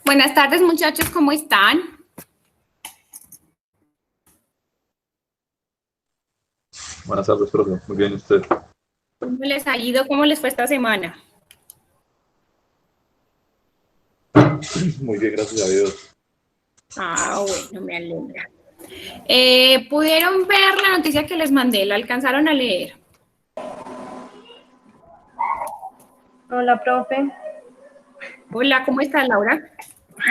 Buenas tardes, muchachos, ¿cómo están? Buenas tardes, profe. Muy bien, ¿y usted? ¿Cómo les ha ido? ¿Cómo les fue esta semana? Muy bien, gracias a Dios. Ah, bueno, me alegra. ¿Pudieron ver la noticia que les mandé? ¿La alcanzaron a leer? Hola, profe. Hola, ¿cómo estás, Laura?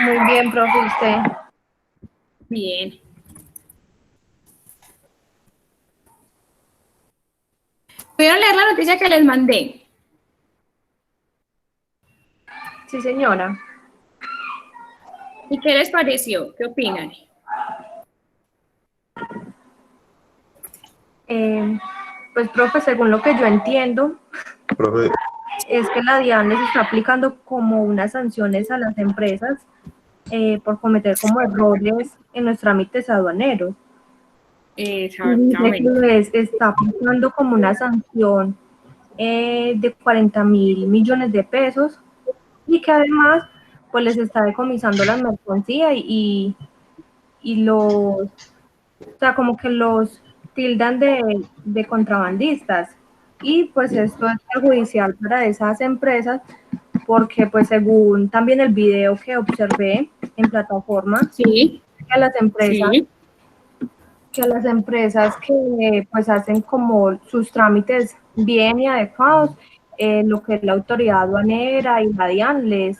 Muy bien, profe, ¿usted? Bien. ¿Pudieron leer la noticia que les mandé? Sí, señora. ¿Y qué les pareció? ¿Qué opinan? Pues, profe, según lo que yo entiendo, Profe, es que la DIAN les está aplicando como unas sanciones a las empresas por cometer como errores en los trámites aduaneros. Y dice que Exactamente. les está aplicando como una sanción de 40.000 millones de pesos y que además pues les está decomisando las mercancías y o sea, como que los tildan de contrabandistas. Y pues esto es perjudicial para esas empresas porque pues según también el video que observé en plataforma, Sí, que a las empresas, sí. que a las empresas que pues hacen como sus trámites bien y adecuados, lo que es la autoridad aduanera y la DIAN les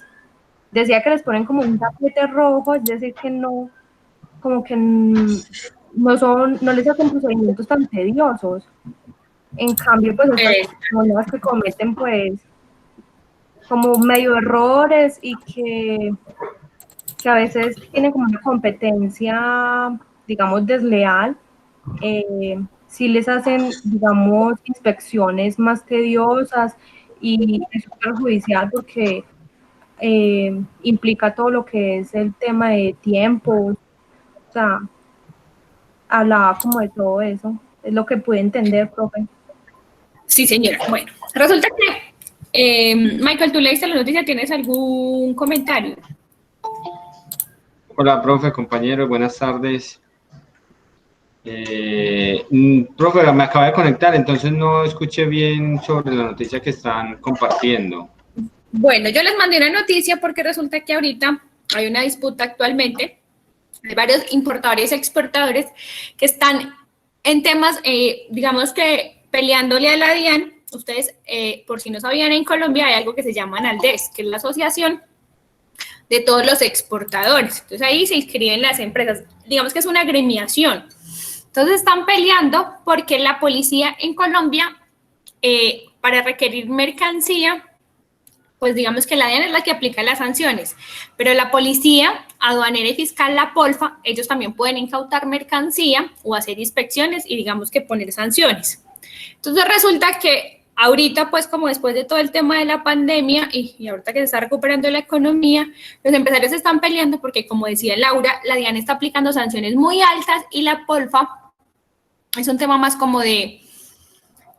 decía que les ponen como un tapete rojo, es decir, que no, como que no les hacen procedimientos tan tediosos. En cambio, pues estas Eh, personas que cometen pues como medio errores y que a veces tienen como una competencia, digamos, desleal, sí les hacen, digamos, inspecciones más tediosas y es perjudicial porque implica todo lo que es el tema de tiempo, o sea, hablaba como de todo eso, es lo que pude entender, profe. sí, señora. Bueno, resulta que, Michael, tú leíste la noticia, ¿tienes algún comentario? Hola, profe, compañeros, buenas tardes. Profe, me acabo de conectar, entonces no escuché bien sobre la noticia que están compartiendo. Bueno, yo les mandé una noticia porque resulta que ahorita hay una disputa actualmente. Hay varios importadores y exportadores que están en temas, digamos que peleándole a la DIAN. Ustedes, por si no sabían, en Colombia hay algo que se llama ANALDES, que es la asociación de todos los exportadores. Entonces ahí se inscriben las empresas. Digamos que es una agremiación. Entonces están peleando porque la policía en Colombia, para requerir mercancía, pues digamos que la DIAN es la que aplica las sanciones, pero la policía aduanera y fiscal, la POLFA, ellos también pueden incautar mercancía o hacer inspecciones y digamos que poner sanciones. Entonces resulta que ahorita, pues como después de todo el tema de la pandemia y ahorita que se está recuperando la economía, los empresarios están peleando porque, como decía Laura, la DIAN está aplicando sanciones muy altas y la POLFA es un tema más como de,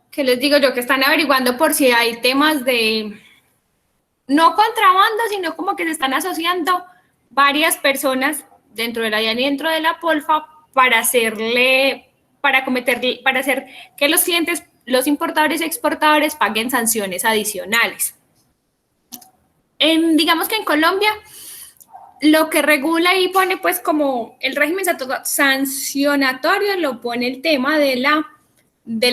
¿qué les digo yo? Que están averiguando por si hay temas de no contrabando, sino como que se están asociando varias personas dentro de la DIAN y dentro de la POLFA para hacer que los clientes, los importadores y exportadores paguen sanciones adicionales. Digamos que en Colombia lo que regula y pone pues como el régimen sancionatorio lo pone el tema del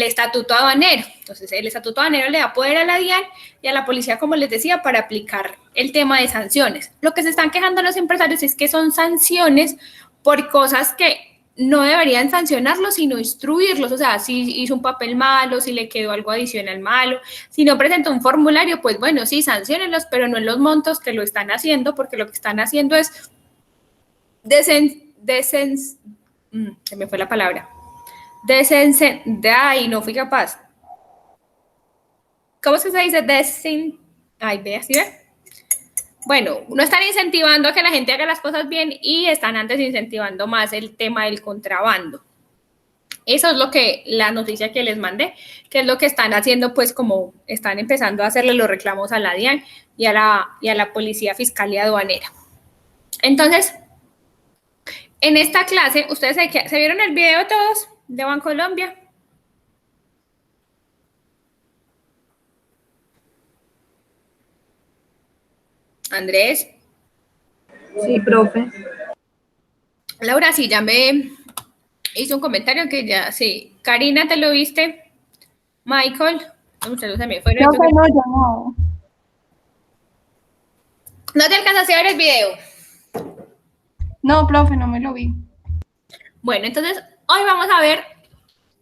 estatuto aduanero. Entonces, el estatuto aduanero le da poder a la DIAN y a la policía, como les decía, para aplicar el tema de sanciones. Lo que se están quejando los empresarios es que son sanciones por cosas que no deberían sancionarlos, sino instruirlos. O sea, si hizo un papel malo, si le quedó algo adicional malo, si no presentó un formulario, pues bueno, sí, sanciónenlos, pero no en los montos que lo están haciendo, porque lo que están haciendo es se me fue la palabra. Ay, no fui capaz. ¿Cómo es que se dice? Ay, ve, así ve. Bueno, no están incentivando a que la gente haga las cosas bien y están antes incentivando más el tema del contrabando. Eso es lo que la noticia que les mandé, que es lo que están haciendo, pues como están empezando a hacerle los reclamos a la DIAN y a la Policía Fiscal y Aduanera. Entonces, en esta clase, ¿ustedes se vieron el video todos de Bancolombia? Andrés. Sí, profe. Laura, sí, ya me hizo un comentario que ya, sí. Karina, ¿te lo viste? Michael. Se me fueron. Profe, no, yo no. ¿No te alcanzaste a ver el video? No, profe, no me lo vi. Bueno, entonces hoy vamos a ver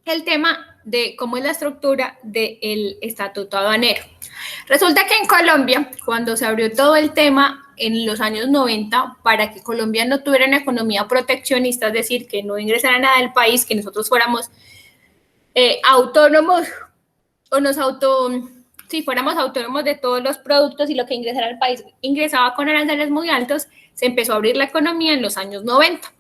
el tema de cómo es la estructura del estatuto aduanero. Resulta que en Colombia, cuando se abrió todo el tema en los años 90, para que Colombia no tuviera una economía proteccionista, es decir, que no ingresara nada del país, que nosotros fuéramos autónomos o fuéramos autónomos de todos los productos y lo que ingresara al país ingresaba con aranceles muy altos, se empezó a abrir la economía en los años 90.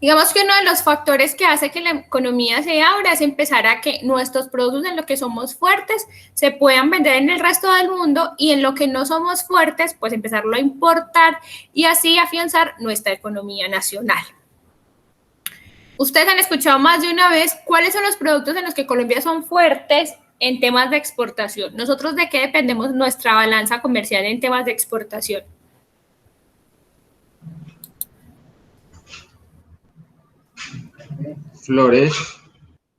Digamos que uno de los factores que hace que la economía se abra es empezar a que nuestros productos en lo que somos fuertes se puedan vender en el resto del mundo y en lo que no somos fuertes, pues empezarlo a importar y así afianzar nuestra economía nacional. Ustedes han escuchado más de una vez cuáles son los productos en los que Colombia son fuertes en temas de exportación. ¿Nosotros de qué dependemos nuestra balanza comercial en temas de exportación? Flores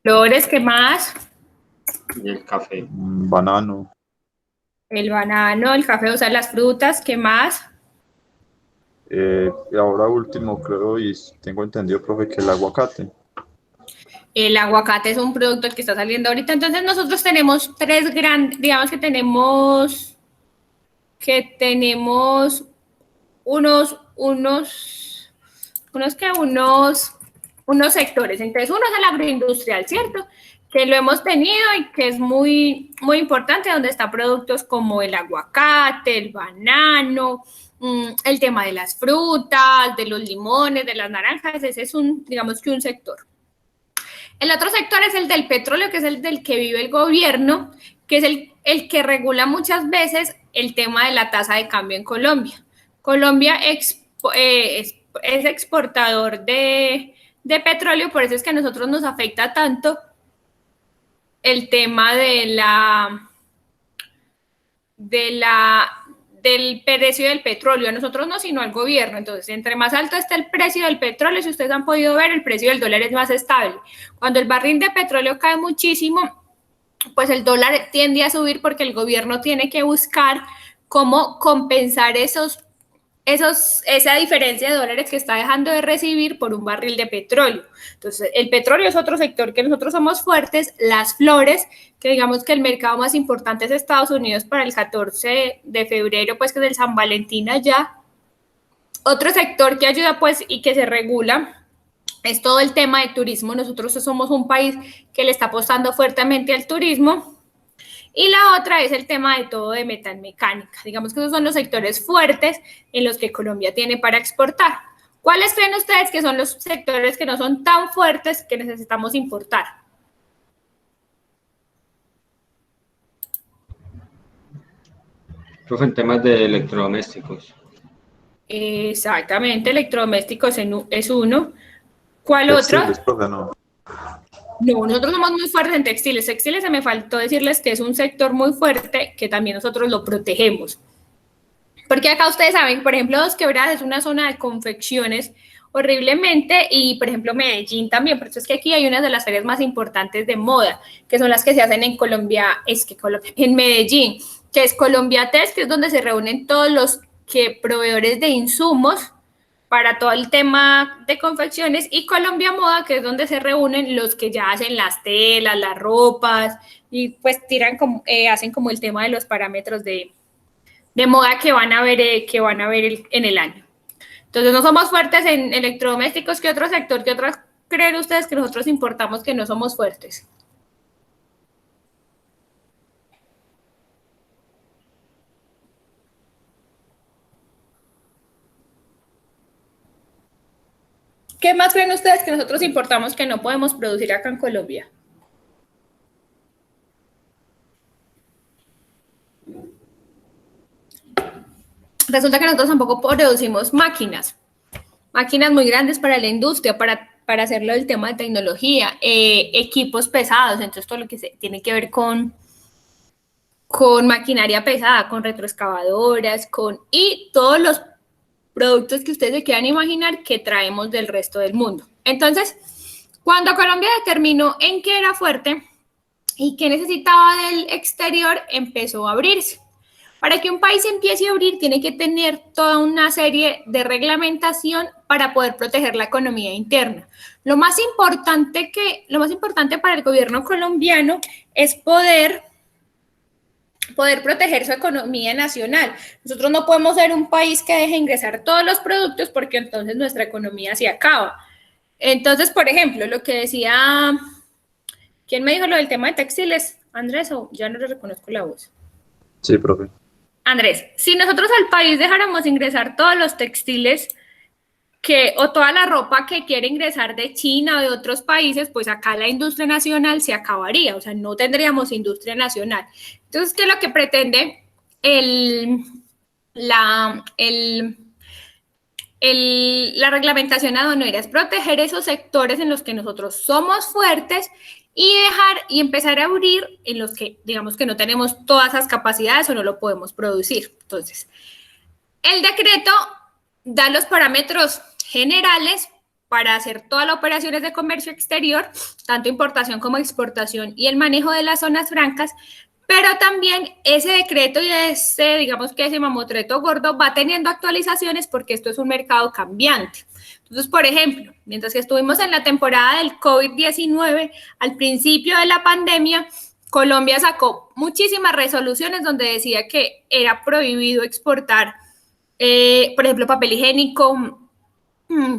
Flores, ¿qué más? y el café. Banano. El banano, el café, o sea, las frutas, ¿qué más? Y ahora último, creo, y tengo entendido, profe, que el aguacate. El aguacate es un producto que está saliendo ahorita. Entonces nosotros tenemos tres grandes, digamos que tenemos unos sectores. Entonces uno es el agroindustrial, ¿cierto? Que lo hemos tenido y que es muy, muy importante, donde están productos como el aguacate, el banano, el tema de las frutas, de los limones, de las naranjas. Ese es digamos que un sector. El otro sector es el del petróleo, que es el del que vive el gobierno, que es el que regula muchas veces el tema de la tasa de cambio en Colombia. Colombia es exportador de petróleo, por eso es que a nosotros nos afecta tanto el tema del precio del petróleo, a nosotros no, sino al gobierno. Entonces, entre más alto esté el precio del petróleo, si ustedes han podido ver, el precio del dólar es más estable. Cuando el barril de petróleo cae muchísimo, pues el dólar tiende a subir porque el gobierno tiene que buscar cómo compensar esa diferencia de dólares que está dejando de recibir por un barril de petróleo. Entonces, el petróleo es otro sector que nosotros somos fuertes. Las flores, que digamos que el mercado más importante es Estados Unidos para el 14 de febrero, pues que es el San Valentín allá. Otro sector que ayuda, pues, y que se regula es todo el tema de turismo. Nosotros somos un país que le está apostando fuertemente al turismo. Y la otra es el tema de todo de metalmecánica. Digamos que esos son los sectores fuertes en los que Colombia tiene para exportar. ¿Cuáles creen ustedes que son los sectores que no son tan fuertes que necesitamos importar? Profe, en temas de electrodomésticos. Exactamente, electrodomésticos es uno. ¿Cuál otro? Textiles, profe, no. No, nosotros somos muy fuertes en textiles. Textiles se me faltó decirles que es un sector muy fuerte que también nosotros lo protegemos. Porque acá ustedes saben, por ejemplo, Dos Quebradas es una zona de confecciones horriblemente y, por ejemplo, Medellín también. Por eso es que aquí hay una de las ferias más importantes de moda, que son las que se hacen en en Medellín, que es Colombiates, que es donde se reúnen todos los proveedores de insumos para todo el tema de confecciones, y Colombia Moda, que es donde se reúnen los que ya hacen las telas, las ropas, y pues hacen como el tema de los parámetros de moda que van a ver en el año. Entonces, no somos fuertes en electrodomésticos. ¿Qué otro sector, qué otros creen ustedes que nosotros importamos que no somos fuertes? ¿Qué más creen ustedes que nosotros importamos que no podemos producir acá en Colombia? Resulta que nosotros tampoco producimos máquinas muy grandes para la industria, para hacerlo el tema de tecnología, equipos pesados, entonces todo lo que tiene que ver con maquinaria pesada, con retroexcavadoras, y todos los productos que ustedes se quieran imaginar que traemos del resto del mundo. Entonces, cuando Colombia determinó en qué era fuerte y qué necesitaba del exterior, empezó a abrirse. Para que un país empiece a abrir, tiene que tener toda una serie de reglamentación para poder proteger la economía interna. Lo más importante para el gobierno colombiano es poder proteger su economía nacional. Nosotros no podemos ser un país que deje ingresar todos los productos porque entonces nuestra economía se acaba. Entonces, por ejemplo, lo que decía, ¿quién me dijo lo del tema de textiles? Andrés, o ya no le reconozco la voz. Sí, profe. Andrés, si nosotros al país dejáramos ingresar todos los textiles o toda la ropa que quiere ingresar de China o de otros países, pues acá la industria nacional se acabaría, o sea, no tendríamos industria nacional. Entonces, ¿qué es lo que pretende la reglamentación aduanera? Es proteger esos sectores en los que nosotros somos fuertes y empezar a abrir en los que, digamos, que no tenemos todas esas capacidades o no lo podemos producir. Entonces, el decreto da los parámetros generales para hacer todas las operaciones de comercio exterior, tanto importación como exportación y el manejo de las zonas francas, pero también ese decreto y digamos que ese mamotreto gordo va teniendo actualizaciones porque esto es un mercado cambiante. Entonces, por ejemplo, mientras que estuvimos en la temporada del COVID-19, al principio de la pandemia, Colombia sacó muchísimas resoluciones donde decía que era prohibido exportar, por ejemplo, papel higiénico,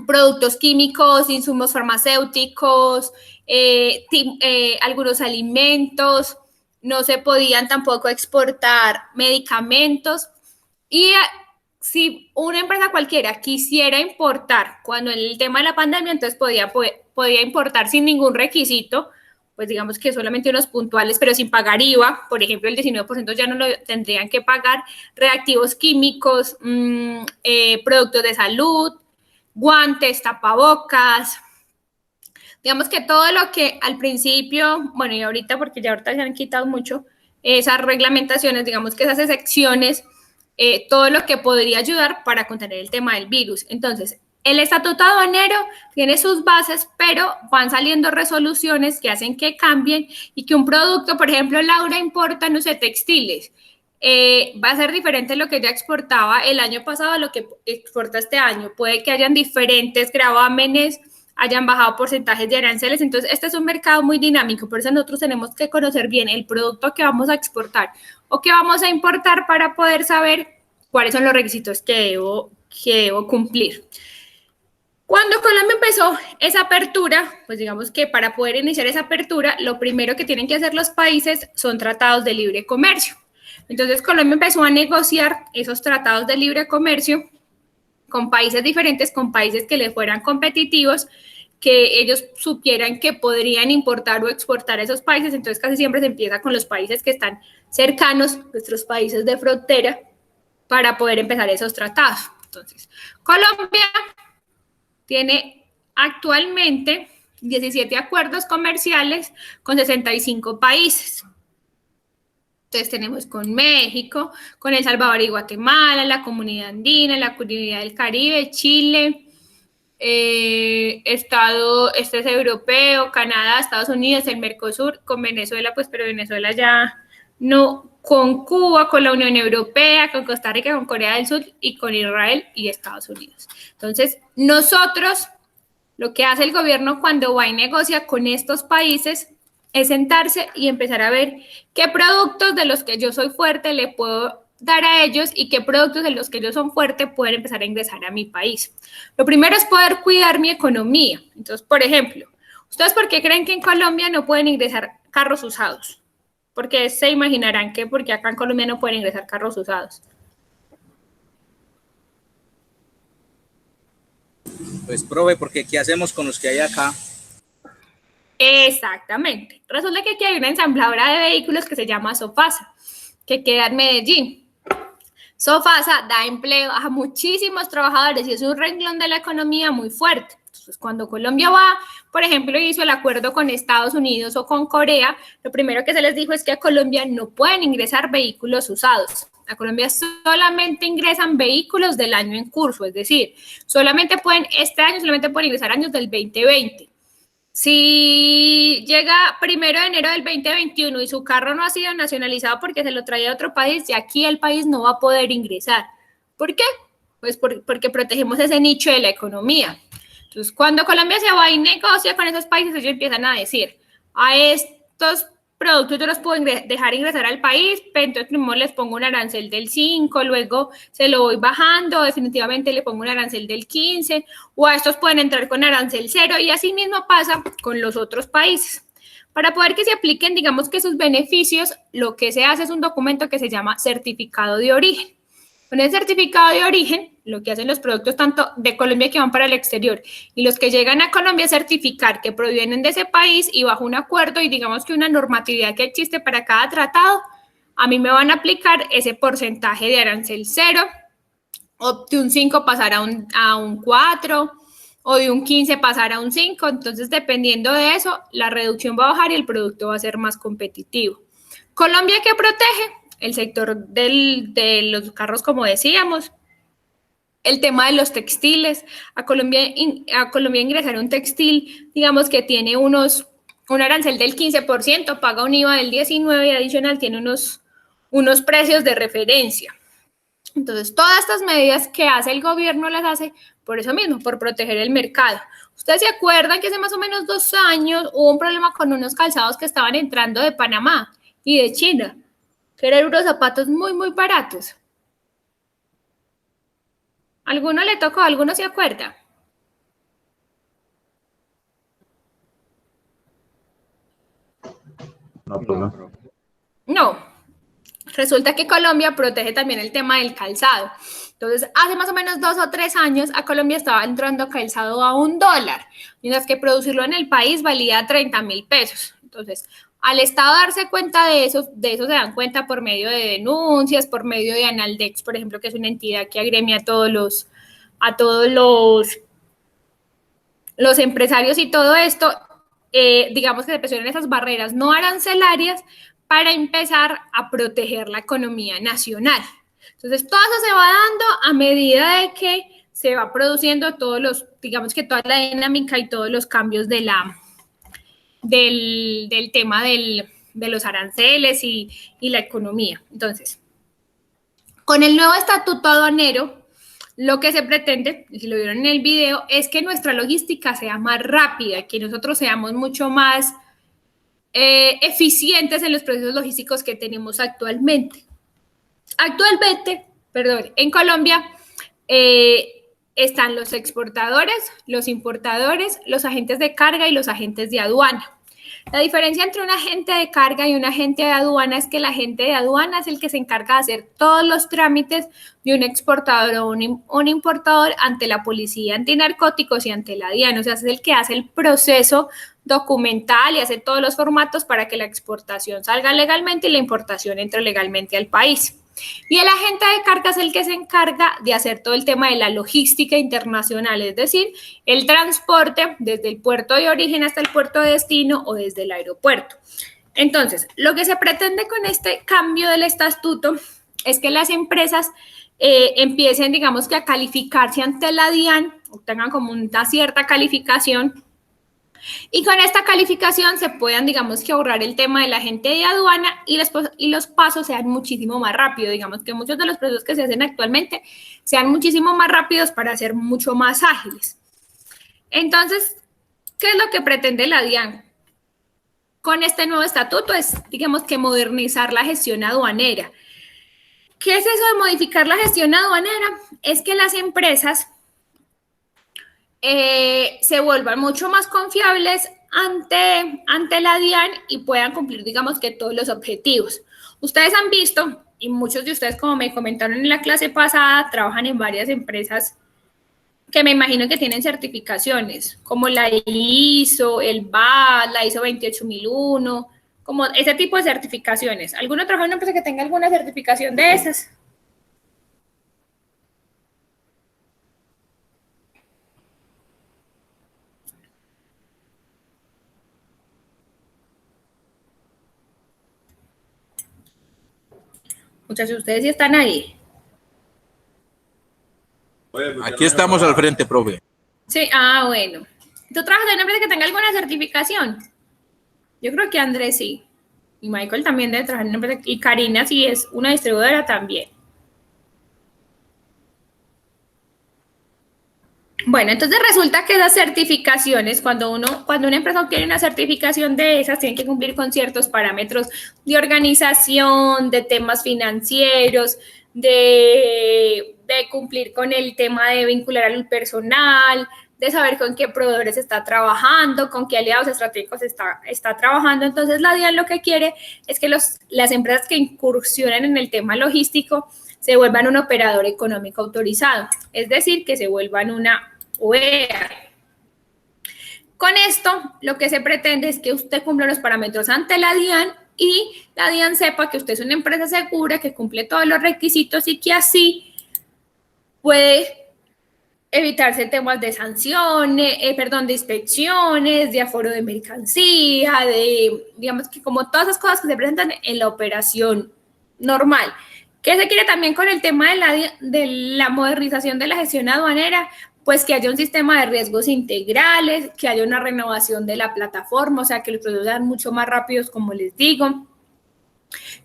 productos químicos, insumos farmacéuticos, algunos alimentos, no se podían tampoco exportar medicamentos y si una empresa cualquiera quisiera importar cuando en el tema de la pandemia, entonces podía importar sin ningún requisito, pues digamos que solamente unos puntuales, pero sin pagar IVA, por ejemplo, el 19% ya no lo tendrían que pagar, reactivos químicos, productos de salud, guantes, tapabocas, digamos que todo lo que al principio, bueno, y ahorita, porque ya ahorita se han quitado mucho, esas reglamentaciones, digamos que esas excepciones, todo lo que podría ayudar para contener el tema del virus. Entonces, el estatuto aduanero tiene sus bases, pero van saliendo resoluciones que hacen que cambien y que un producto, por ejemplo, Laura importa, no sé, textiles, va a ser diferente lo que ella exportaba el año pasado a lo que exporta este año. Puede que hayan diferentes gravámenes, hayan bajado porcentajes de aranceles. Entonces, este es un mercado muy dinámico. Por eso nosotros tenemos que conocer bien el producto que vamos a exportar o que vamos a importar para poder saber cuáles son los requisitos que debo cumplir. Cuando Colombia empezó esa apertura, pues digamos que para poder iniciar esa apertura, lo primero que tienen que hacer los países son tratados de libre comercio. Entonces, Colombia empezó a negociar esos tratados de libre comercio con países diferentes, con países que les fueran competitivos, que ellos supieran que podrían importar o exportar a esos países. Entonces, casi siempre se empieza con los países que están cercanos, nuestros países de frontera, para poder empezar esos tratados. Entonces, Colombia tiene actualmente 17 acuerdos comerciales con 65 países. Entonces tenemos con México, con El Salvador y Guatemala, la Comunidad Andina, la Comunidad del Caribe, Chile, este es europeo, Canadá, Estados Unidos, el Mercosur, con Venezuela, pues, pero Venezuela ya no, con Cuba, con la Unión Europea, con Costa Rica, con Corea del Sur y con Israel y Estados Unidos. Entonces, nosotros, lo que hace el gobierno cuando va y negocia con estos países es sentarse y empezar a ver qué productos de los que yo soy fuerte le puedo dar a ellos y qué productos de los que yo soy fuerte pueden empezar a ingresar a mi país. Lo primero es poder cuidar mi economía. Entonces, por ejemplo, ¿ustedes por qué creen que en Colombia no pueden ingresar carros usados? Porque se imaginarán que porque acá en Colombia no pueden ingresar carros usados. Pues, profe, porque ¿qué hacemos con los que hay acá? Exactamente. Resulta que aquí hay una ensambladora de vehículos que se llama Sofasa, que queda en Medellín. Sofasa da empleo a muchísimos trabajadores y es un renglón de la economía muy fuerte. Entonces, cuando Colombia va, por ejemplo, hizo el acuerdo con Estados Unidos o con Corea, lo primero que se les dijo es que a Colombia no pueden ingresar vehículos usados. A Colombia solamente ingresan vehículos del año en curso, es decir, este año solamente pueden ingresar años del 2020. Si llega 1 de enero del 2021 y su carro no ha sido nacionalizado porque se lo trae a otro país, y aquí el país no va a poder ingresar. ¿Por qué? Pues porque protegemos ese nicho de la economía. Entonces, cuando Colombia se va y negocia con esos países, ellos empiezan a decir, a estos productos yo los puedo dejar ingresar al país, pero entonces primero les pongo un arancel del 5, luego se lo voy bajando, definitivamente le pongo un arancel del 15, o a estos pueden entrar con arancel 0, y así mismo pasa con los otros países. Para poder que se apliquen, digamos que sus beneficios, lo que se hace es un documento que se llama certificado de origen. Con el certificado de origen, lo que hacen los productos tanto de Colombia que van para el exterior y los que llegan a Colombia es certificar que provienen de ese país, y bajo un acuerdo y digamos que una normatividad que existe para cada tratado, a mí me van a aplicar ese porcentaje de arancel 0, o de un 5 pasar a un 4, o de un 15 pasar a un 5. Entonces, dependiendo de eso, la reducción va a bajar y el producto va a ser más competitivo. ¿Colombia qué protege? El sector de los carros, como decíamos, el tema de los textiles. A Colombia ingresar un textil, digamos que tiene un arancel del 15%, paga un IVA del 19% y adicional tiene unos precios de referencia. Entonces, todas estas medidas que hace el gobierno las hace por eso mismo, por proteger el mercado. Ustedes se acuerdan que hace más o menos 2 años hubo un problema con unos calzados que estaban entrando de Panamá y de China, que eran unos zapatos muy, muy baratos. ¿Alguno le tocó? ¿Alguno se acuerda? No, pues no. No. Resulta que Colombia protege también el tema del calzado. Entonces, hace más o menos 2 o 3 años a Colombia estaba entrando calzado a $1, mientras que producirlo en el país valía 30.000 pesos. Entonces, al Estado darse cuenta de eso se dan cuenta por medio de denuncias, por medio de Analdex, por ejemplo, que es una entidad que agremia a todos los empresarios y todo esto, digamos que se pusieron esas barreras no arancelarias para empezar a proteger la economía nacional. Entonces, todo eso se va dando a medida de que se va produciendo digamos que toda la dinámica y todos los cambios del tema de los aranceles y la economía. Entonces, con el nuevo estatuto aduanero, lo que se pretende, si lo vieron en el video, es que nuestra logística sea más rápida, que nosotros seamos mucho más eficientes en los procesos logísticos que tenemos actualmente. En Colombia están los exportadores, los importadores, los agentes de carga y los agentes de aduana. La diferencia entre un agente de carga y un agente de aduana es que el agente de aduana es el que se encarga de hacer todos los trámites de un exportador o un importador ante la policía antinarcóticos y ante la DIAN. O sea, es el que hace el proceso documental y hace todos los formatos para que la exportación salga legalmente y la importación entre legalmente al país. Y el agente de carga es el que se encarga de hacer todo el tema de la logística internacional, es decir, el transporte desde el puerto de origen hasta el puerto de destino o desde el aeropuerto. Entonces, lo que se pretende con este cambio del estatuto es que las empresas empiecen, digamos que a calificarse ante la DIAN, obtengan como una cierta calificación, y con esta calificación se puedan, digamos que ahorrar el tema de la gente de aduana y los pasos sean muchísimo más rápidos. Digamos que muchos de los procesos que se hacen actualmente sean muchísimo más rápidos para ser mucho más ágiles. Entonces, ¿qué es lo que pretende la DIAN? Con este nuevo estatuto es, digamos que modernizar la gestión aduanera. ¿Qué es eso de modificar la gestión aduanera? Es que las empresas se vuelvan mucho más confiables ante la DIAN y puedan cumplir, digamos que todos los objetivos. Ustedes han visto, y muchos de ustedes, como me comentaron en la clase pasada, trabajan en varias empresas que me imagino que tienen certificaciones, como la ISO, el VAT, la ISO 28001, como ese tipo de certificaciones. ¿Alguno trabaja en una empresa que tenga alguna certificación de esas? Muchas de ustedes sí están ahí. Aquí estamos al frente, profe. Sí, bueno. ¿Tú trabajas en una empresa que tenga alguna certificación? Yo creo que Andrés sí. Y Michael también debe trabajar en una empresa. Y Karina sí es una distribuidora también. Bueno, entonces resulta que esas certificaciones, cuando una empresa obtiene una certificación de esas, tienen que cumplir con ciertos parámetros de organización, de temas financieros, de cumplir con el tema de vincular al personal, de saber con qué proveedores está trabajando, con qué aliados estratégicos está trabajando. Entonces, la DIAN lo que quiere es que las empresas que incursionen en el tema logístico se vuelvan un operador económico autorizado, es decir, que se vuelvan una OEA. Con esto, lo que se pretende es que usted cumpla los parámetros ante la DIAN y la DIAN sepa que usted es una empresa segura, que cumple todos los requisitos y que así puede evitarse temas de sanciones, de inspecciones, de aforo de mercancía, digamos que como todas esas cosas que se presentan en la operación normal. ¿Qué se quiere también con el tema de la modernización de la gestión aduanera? Pues que haya un sistema de riesgos integrales, que haya una renovación de la plataforma, o sea, que los procesos sean mucho más rápidos, como les digo,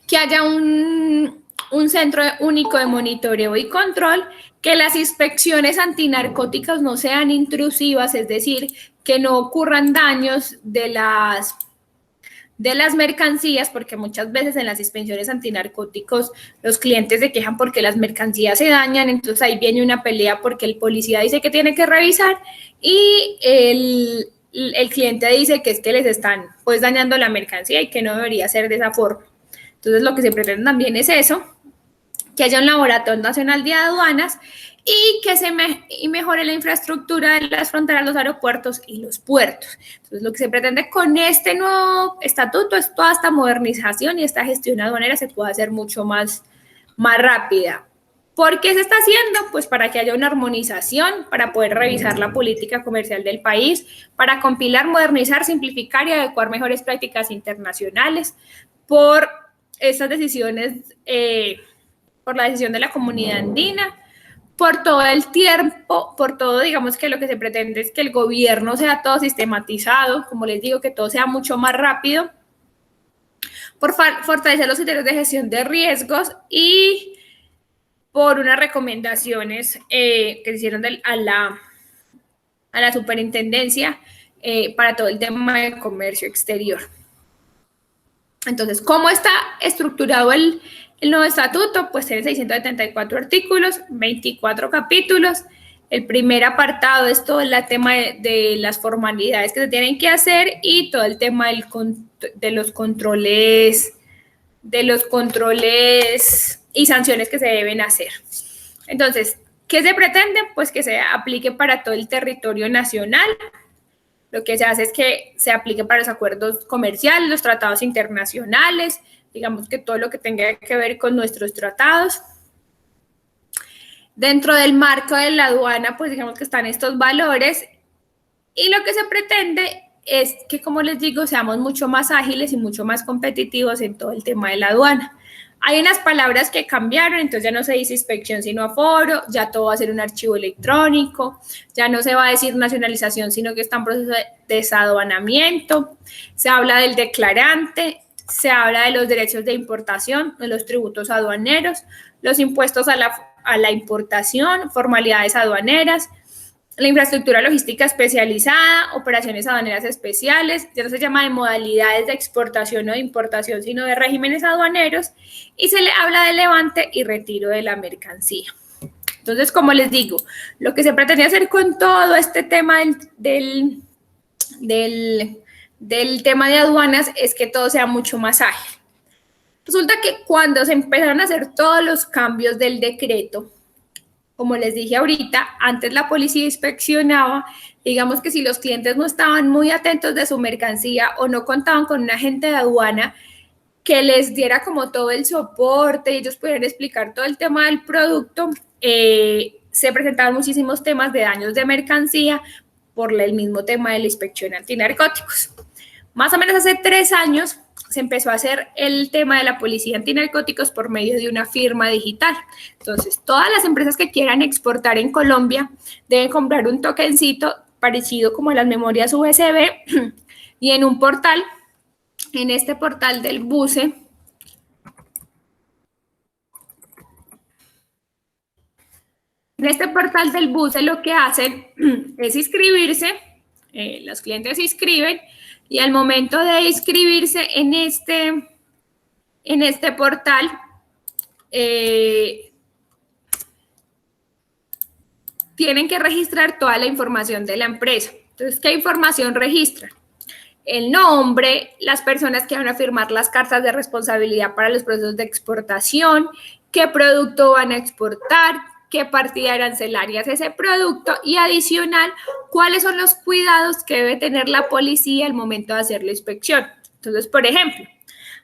que haya un centro único de monitoreo y control, que las inspecciones antinarcóticas no sean intrusivas, es decir, que no ocurran daños de las mercancías, porque muchas veces en las inspecciones antinarcóticos los clientes se quejan porque las mercancías se dañan, entonces ahí viene una pelea porque el policía dice que tiene que revisar y el cliente dice que es que les están pues dañando la mercancía y que no debería ser de esa forma. Entonces lo que se pretende también es eso, que haya un laboratorio nacional de aduanas y que mejore la infraestructura de las fronteras, los aeropuertos y los puertos. Entonces, lo que se pretende con este nuevo estatuto es toda esta modernización y esta gestión aduanera se pueda hacer mucho más rápida. ¿Por qué se está haciendo? Pues para que haya una armonización, para poder revisar la política comercial del país, para compilar, modernizar, simplificar y adecuar mejores prácticas internacionales por estas decisiones, por la decisión de la comunidad andina, por todo el tiempo, por todo, digamos que lo que se pretende es que el gobierno sea todo sistematizado, como les digo, que todo sea mucho más rápido, por fortalecer los criterios de gestión de riesgos y por unas recomendaciones que se hicieron a la superintendencia para todo el tema de comercio exterior. Entonces, ¿cómo está estructurado el nuevo estatuto? Pues tiene 674 artículos, 24 capítulos. El primer apartado es todo el tema de las formalidades que se tienen que hacer y todo el tema de los controles y sanciones que se deben hacer. Entonces, ¿qué se pretende? Pues que se aplique para todo el territorio nacional. Lo que se hace es que se aplique para los acuerdos comerciales, los tratados internacionales, digamos que todo lo que tenga que ver con nuestros tratados. Dentro del marco de la aduana, pues digamos que están estos valores y lo que se pretende es que, como les digo, seamos mucho más ágiles y mucho más competitivos en todo el tema de la aduana. Hay unas palabras que cambiaron, entonces ya no se dice inspección sino aforo, ya todo va a ser un archivo electrónico, ya no se va a decir nacionalización sino que está en proceso de desaduanamiento, se habla del declarante, se habla de los derechos de importación, de los tributos aduaneros, los impuestos a la importación, formalidades aduaneras, la infraestructura logística especializada, operaciones aduaneras especiales, ya no se llama de modalidades de exportación o de importación, sino de regímenes aduaneros, y se le habla de levante y retiro de la mercancía. Entonces, como les digo, lo que se pretende hacer con todo este tema del tema de aduanas es que todo sea mucho más ágil. Resulta que cuando se empezaron a hacer todos los cambios del decreto, como les dije ahorita, antes la policía inspeccionaba, digamos que si los clientes no estaban muy atentos de su mercancía o no contaban con un agente de aduana que les diera como todo el soporte y ellos pudieran explicar todo el tema del producto, se presentaban muchísimos temas de daños de mercancía por el mismo tema de la inspección antinarcóticos. Más o menos hace 3 años se empezó a hacer el tema de la policía antinarcóticos por medio de una firma digital. Entonces, todas las empresas que quieran exportar en Colombia deben comprar un tokencito parecido como a las memorias USB, y en un portal, en este portal del BUSE, lo que hacen es inscribirse, los clientes se inscriben y al momento de inscribirse en este portal, tienen que registrar toda la información de la empresa. Entonces, ¿qué información registran? El nombre, las personas que van a firmar las cartas de responsabilidad para los procesos de exportación, qué producto van a exportar, qué partida arancelaria es ese producto y adicional, cuáles son los cuidados que debe tener la policía al momento de hacer la inspección. Entonces, por ejemplo,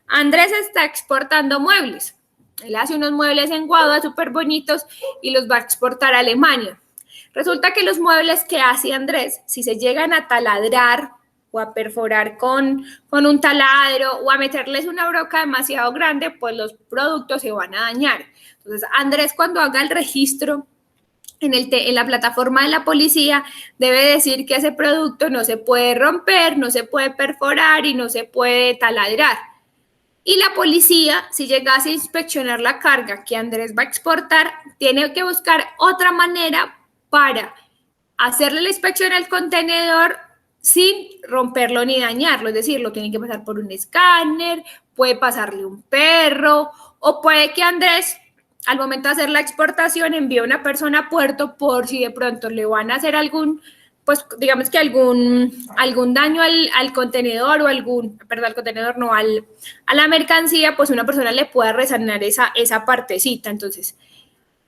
Andrés está exportando muebles. Él hace unos muebles en Guadua súper bonitos y los va a exportar a Alemania. Resulta que los muebles que hace Andrés, si se llegan a taladrar o a perforar con un taladro o a meterles una broca demasiado grande, pues los productos se van a dañar. Entonces, Andrés, cuando haga el registro en la plataforma de la policía, debe decir que ese producto no se puede romper, no se puede perforar y no se puede taladrar. Y la policía, si llegase a inspeccionar la carga que Andrés va a exportar, tiene que buscar otra manera para hacerle la inspección al contenedor sin romperlo ni dañarlo. Es decir, lo tiene que pasar por un escáner, puede pasarle un perro, o puede que Andrés, al momento de hacer la exportación, envíe a una persona a puerto por si de pronto le van a hacer algún, pues digamos que algún daño al contenedor o al contenedor no, a la mercancía, pues una persona le pueda resanar esa partecita. Entonces,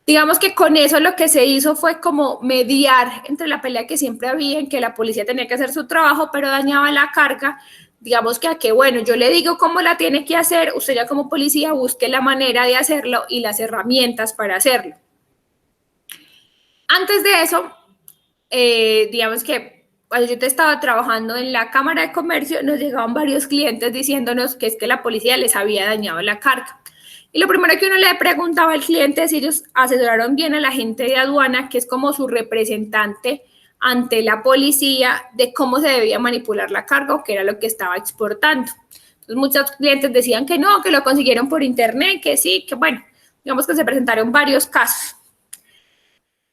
digamos que con eso lo que se hizo fue como mediar entre la pelea que siempre había en que la policía tenía que hacer su trabajo, pero dañaba la carga. Digamos que bueno, yo le digo cómo la tiene que hacer, usted ya como policía busque la manera de hacerlo y las herramientas para hacerlo. Antes de eso, digamos que cuando yo estaba trabajando en la Cámara de Comercio, nos llegaban varios clientes diciéndonos que es que la policía les había dañado la carga. Y lo primero que uno le preguntaba al cliente es si ellos asesoraron bien a la gente de aduana, que es como su representante ante la policía, de cómo se debía manipular la carga o qué era lo que estaba exportando. Entonces, muchos clientes decían que no, que lo consiguieron por internet, que sí, que bueno, digamos que se presentaron varios casos.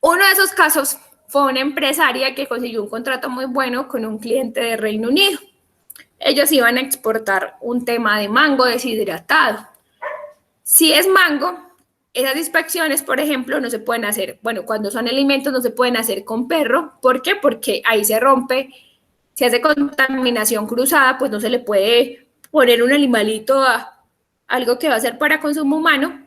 Uno de esos casos fue una empresaria que consiguió un contrato muy bueno con un cliente de Reino Unido. Ellos iban a exportar un tema de mango deshidratado. Si es mango, esas inspecciones, por ejemplo, no se pueden hacer, bueno, cuando son alimentos no se pueden hacer con perro. ¿Por qué? Porque ahí se rompe, se hace contaminación cruzada, pues no se le puede poner un animalito a algo que va a ser para consumo humano.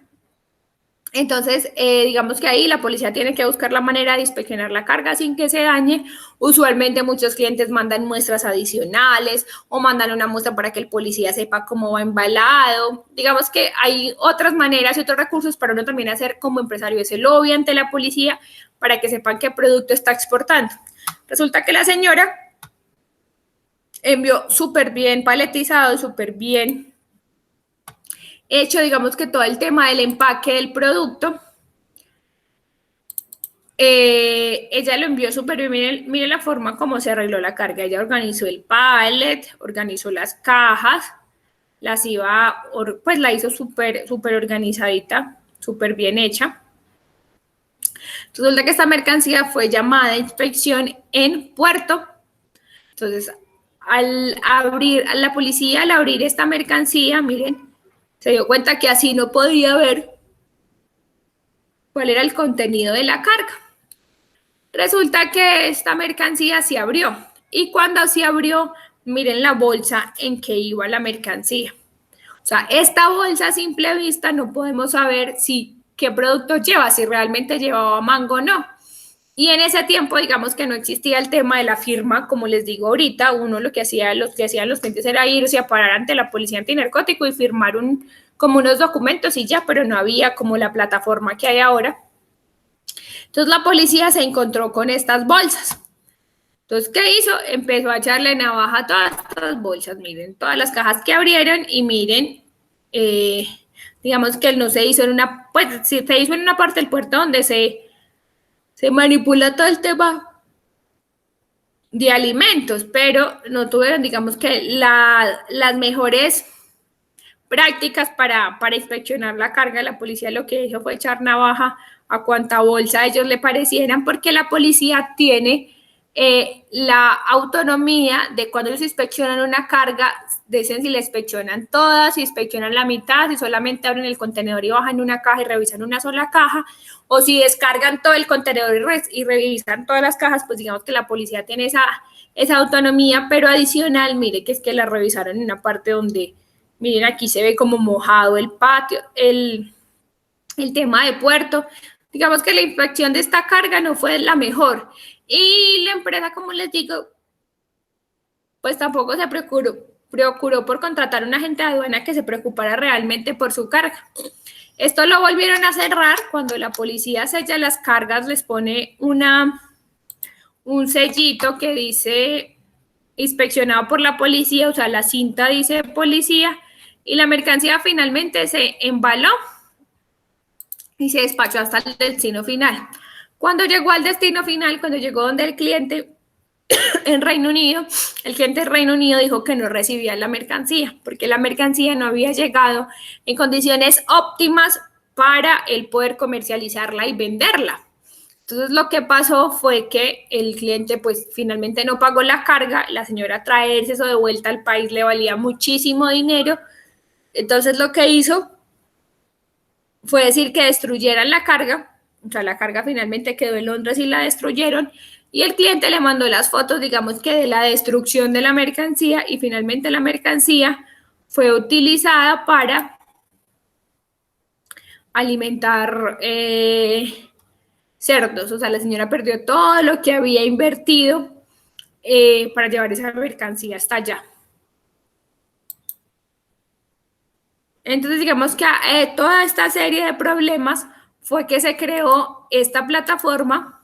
Entonces, digamos que ahí la policía tiene que buscar la manera de inspeccionar la carga sin que se dañe. Usualmente muchos clientes mandan muestras adicionales o mandan una muestra para que el policía sepa cómo va embalado. Digamos que hay otras maneras y otros recursos para uno también hacer como empresario ese lobby ante la policía para que sepan qué producto está exportando. Resulta que la señora envió súper bien paletizado, súper bien hecho, digamos que todo el tema del empaque del producto. Ella lo envió súper bien. Miren la forma como se arregló la carga. Ella organizó el pallet, organizó las cajas, la hizo súper organizadita, súper bien hecha. Resulta que esta mercancía fue llamada a inspección en puerto. Entonces, la policía al abrir esta mercancía, miren, se dio cuenta que así no podía ver cuál era el contenido de la carga. Resulta que esta mercancía se abrió. Y cuando se abrió, miren la bolsa en que iba la mercancía. O sea, esta bolsa a simple vista no podemos saber qué producto lleva, si realmente llevaba mango o no. Y en ese tiempo, digamos que no existía el tema de la firma, como les digo ahorita. Uno lo que hacían los clientes era irse a parar ante la policía antinarcótico y firmar como unos documentos y ya, pero no había como la plataforma que hay ahora. Entonces la policía se encontró con estas bolsas. Entonces, ¿qué hizo? Empezó a echarle navaja a todas estas bolsas. Miren, todas las cajas que abrieron y miren, digamos que no se hizo se hizo en una parte del puerto donde se manipula todo el tema de alimentos, pero no tuvieron, digamos que las mejores prácticas para inspeccionar la carga. La policía lo que hizo fue echar navaja a cuanta bolsa a ellos le parecieran, porque la policía tiene la autonomía de cuando ellos inspeccionan una carga, dicen si la inspeccionan todas, si inspeccionan la mitad, si solamente abren el contenedor y bajan una caja y revisan una sola caja, o si descargan todo el contenedor y revisan todas las cajas. Pues digamos que la policía tiene esa autonomía, pero adicional, mire que es que la revisaron en una parte donde, miren, aquí se ve como mojado el patio, el tema de puerto. Digamos que la inspección de esta carga no fue la mejor. Y la empresa, como les digo, pues tampoco se procuró por contratar a un agente de aduana que se preocupara realmente por su carga. Esto lo volvieron a cerrar cuando la policía sella las cargas, les pone un sellito que dice inspeccionado por la policía, o sea, la cinta dice policía, y la mercancía finalmente se embaló y se despachó hasta el destino final. Cuando llegó al destino final, cuando llegó donde el cliente en Reino Unido, el cliente de Reino Unido dijo que no recibía la mercancía, porque la mercancía no había llegado en condiciones óptimas para él poder comercializarla y venderla. Entonces lo que pasó fue que el cliente pues finalmente no pagó la carga, la señora traerse eso de vuelta al país le valía muchísimo dinero. Entonces lo que hizo fue decir que destruyeran la carga, o sea, la carga finalmente quedó en Londres y la destruyeron, y el cliente le mandó las fotos, digamos que de la destrucción de la mercancía, y finalmente la mercancía fue utilizada para alimentar cerdos. O sea, la señora perdió todo lo que había invertido para llevar esa mercancía hasta allá. Entonces, digamos que toda esta serie de problemas fue que se creó esta plataforma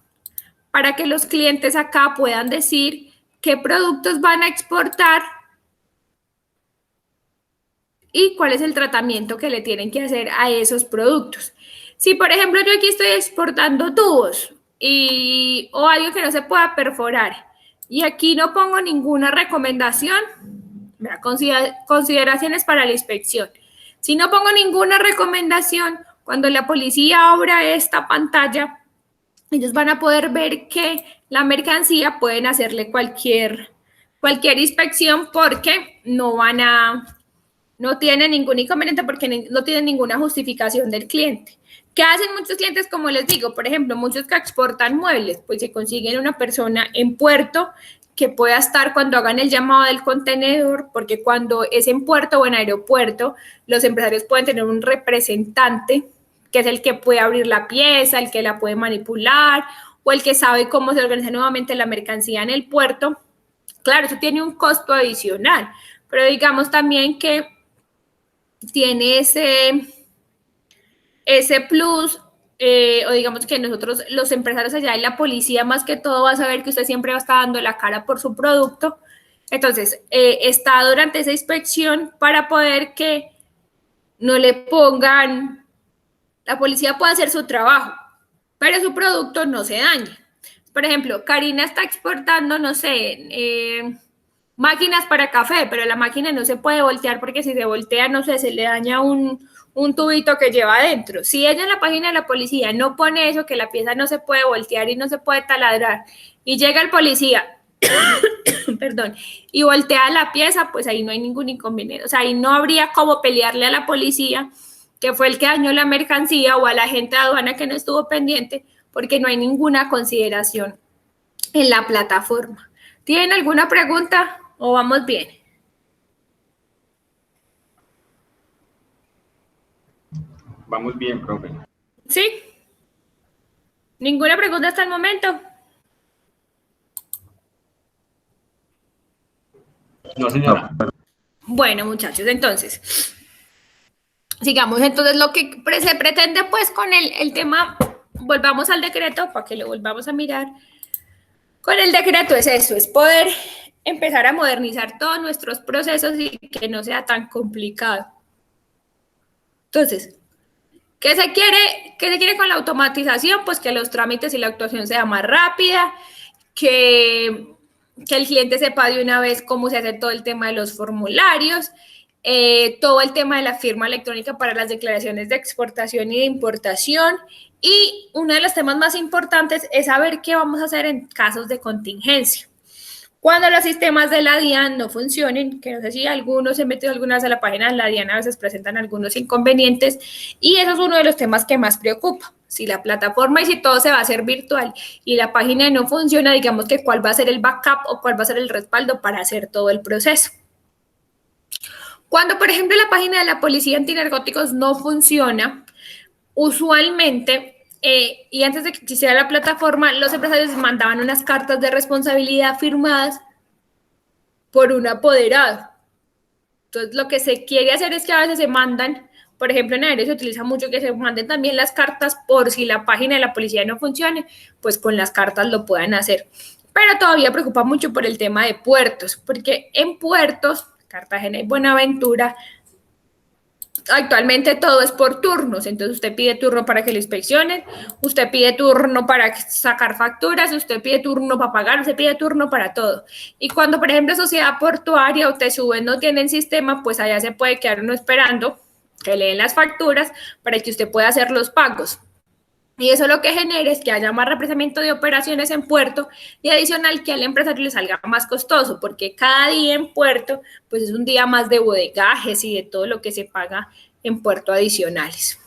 para que los clientes acá puedan decir qué productos van a exportar y cuál es el tratamiento que le tienen que hacer a esos productos. Si, por ejemplo, yo aquí estoy exportando tubos o algo que no se pueda perforar y aquí no pongo ninguna recomendación, consideraciones para la inspección. Si no pongo ninguna recomendación, cuando la policía abra esta pantalla, ellos van a poder ver que la mercancía pueden hacerle cualquier inspección porque no tienen ningún inconveniente, porque no tienen ninguna justificación del cliente. ¿Qué hacen muchos clientes? Como les digo, por ejemplo, muchos que exportan muebles, pues se consiguen una persona en puerto que pueda estar cuando hagan el llamado del contenedor, porque cuando es en puerto o en aeropuerto, los empresarios pueden tener un representante que es el que puede abrir la pieza, el que la puede manipular o el que sabe cómo se organiza nuevamente la mercancía en el puerto. Claro, eso tiene un costo adicional, pero digamos también que tiene ese plus, o digamos que nosotros, los empresarios allá y la policía más que todo va a saber que usted siempre va a estar dando la cara por su producto. Entonces, está durante esa inspección para poder que no le pongan, la policía puede hacer su trabajo, pero su producto no se dañe. Por ejemplo, Karina está exportando, no sé, máquinas para café, pero la máquina no se puede voltear porque si se voltea, no sé, se le daña un tubito que lleva adentro. Si ella en la página de la policía no pone eso, que la pieza no se puede voltear y no se puede taladrar, y llega el policía, perdón, y voltea la pieza, pues ahí no hay ningún inconveniente. O sea, ahí no habría cómo pelearle a la policía, que fue el que dañó la mercancía, o a la agente de aduana que no estuvo pendiente, porque no hay ninguna consideración en la plataforma. ¿Tienen alguna pregunta o vamos bien? Vamos bien, profe. ¿Sí? ¿Ninguna pregunta hasta el momento? No, señora. Bueno, muchachos, entonces, sigamos. Entonces, lo que se pretende, pues, con el tema, volvamos al decreto para que lo volvamos a mirar. Con el decreto es eso, es poder empezar a modernizar todos nuestros procesos y que no sea tan complicado. Entonces, ¿qué se quiere con la automatización? Pues que los trámites y la actuación sea más rápida, que que el cliente sepa de una vez cómo se hace todo el tema de los formularios, todo el tema de la firma electrónica para las declaraciones de exportación y de importación. Y uno de los temas más importantes es saber qué vamos a hacer en casos de contingencia. Cuando los sistemas de la DIAN no funcionen, que no sé si algunos se han metido alguna vez a la página de la DIAN, a veces presentan algunos inconvenientes, y eso es uno de los temas que más preocupa. Si la plataforma y si todo se va a hacer virtual y la página no funciona, digamos que cuál va a ser el backup o cuál va a ser el respaldo para hacer todo el proceso. Cuando, por ejemplo, la página de la Policía Antinarcóticos no funciona, usualmente, y antes de que existiera la plataforma, los empresarios mandaban unas cartas de responsabilidad firmadas por un apoderado. Entonces, lo que se quiere hacer es que a veces se mandan, por ejemplo, en aéreo se utiliza mucho que se manden también las cartas por si la página de la policía no funcione, pues con las cartas lo puedan hacer. Pero todavía preocupa mucho por el tema de puertos, porque en puertos, Cartagena y Buenaventura, actualmente todo es por turnos, entonces usted pide turno para que lo inspeccionen, usted pide turno para sacar facturas, usted pide turno para pagar, usted pide turno para todo. Y cuando, por ejemplo, Sociedad Portuaria o Tesube no tienen sistema, pues allá se puede quedar uno esperando que le den las facturas para que usted pueda hacer los pagos. Y eso lo que genera es que haya más represamiento de operaciones en puerto y adicional que al empresario le salga más costoso, porque cada día en puerto pues es un día más de bodegajes y de todo lo que se paga en puerto adicionales.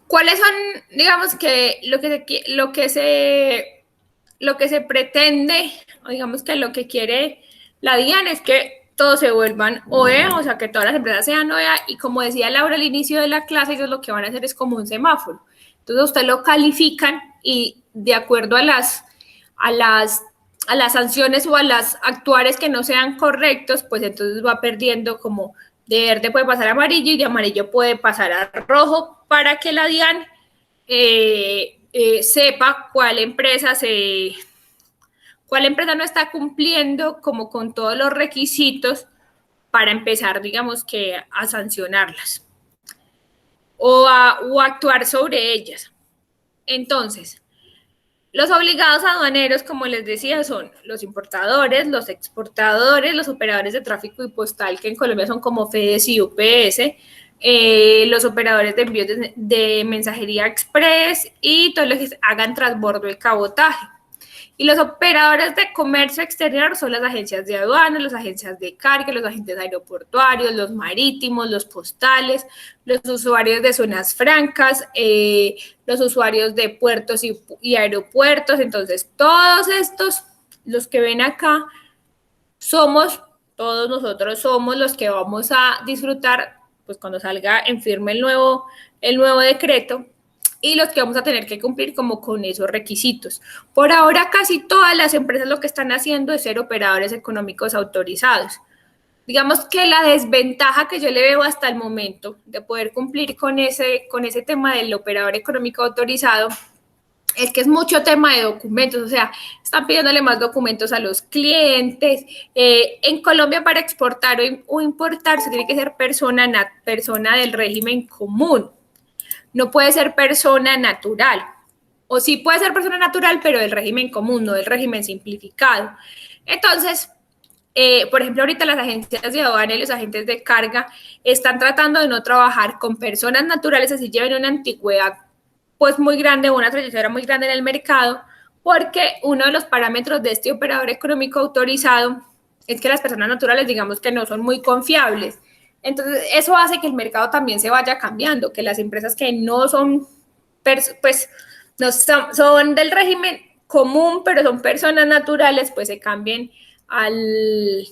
¿Cuáles son, digamos, que lo que se pretende, o digamos que lo que quiere la DIAN es que todos se vuelvan OEA, o sea, que todas las empresas sean OEA, y como decía Laura al inicio de la clase, ellos lo que van a hacer es como un semáforo. Entonces, usted lo califican y de acuerdo a las sanciones o a las actuares que no sean correctos, pues entonces va perdiendo, como de verde puede pasar a amarillo y de amarillo puede pasar a rojo, para que la DIAN sepa cuál empresa no está cumpliendo como con todos los requisitos para empezar, digamos, que a sancionarlas o a actuar sobre ellas. Entonces, los obligados aduaneros, como les decía, son los importadores, los exportadores, los operadores de tráfico y postal, que en Colombia son como FEDES y UPS, los operadores de envíos de mensajería express y todos los que hagan transbordo y cabotaje. Y los operadores de comercio exterior son las agencias de aduanas, las agencias de carga, los agentes aeroportuarios, los marítimos, los postales, los usuarios de zonas francas, los usuarios de puertos y aeropuertos. Entonces, todos estos, los que ven acá, todos nosotros somos los que vamos a disfrutar, pues cuando salga en firme el nuevo decreto, y los que vamos a tener que cumplir como con esos requisitos. Por ahora, casi todas las empresas lo que están haciendo es ser operadores económicos autorizados. Digamos que la desventaja que yo le veo hasta el momento de poder cumplir con ese tema del operador económico autorizado es que es mucho tema de documentos, o sea, están pidiéndole más documentos a los clientes. En Colombia, para exportar o importar se tiene que ser persona del régimen común. No puede ser persona natural, o sí puede ser persona natural, pero del régimen común, no del régimen simplificado. Entonces, por ejemplo, ahorita las agencias de aduana y los agentes de carga están tratando de no trabajar con personas naturales, así lleven una antigüedad pues muy grande, una trayectoria muy grande en el mercado, porque uno de los parámetros de este operador económico autorizado es que las personas naturales, digamos que no son muy confiables. Entonces, eso hace que el mercado también se vaya cambiando, que las empresas que no son, pues, no son del régimen común, pero son personas naturales, pues se cambien al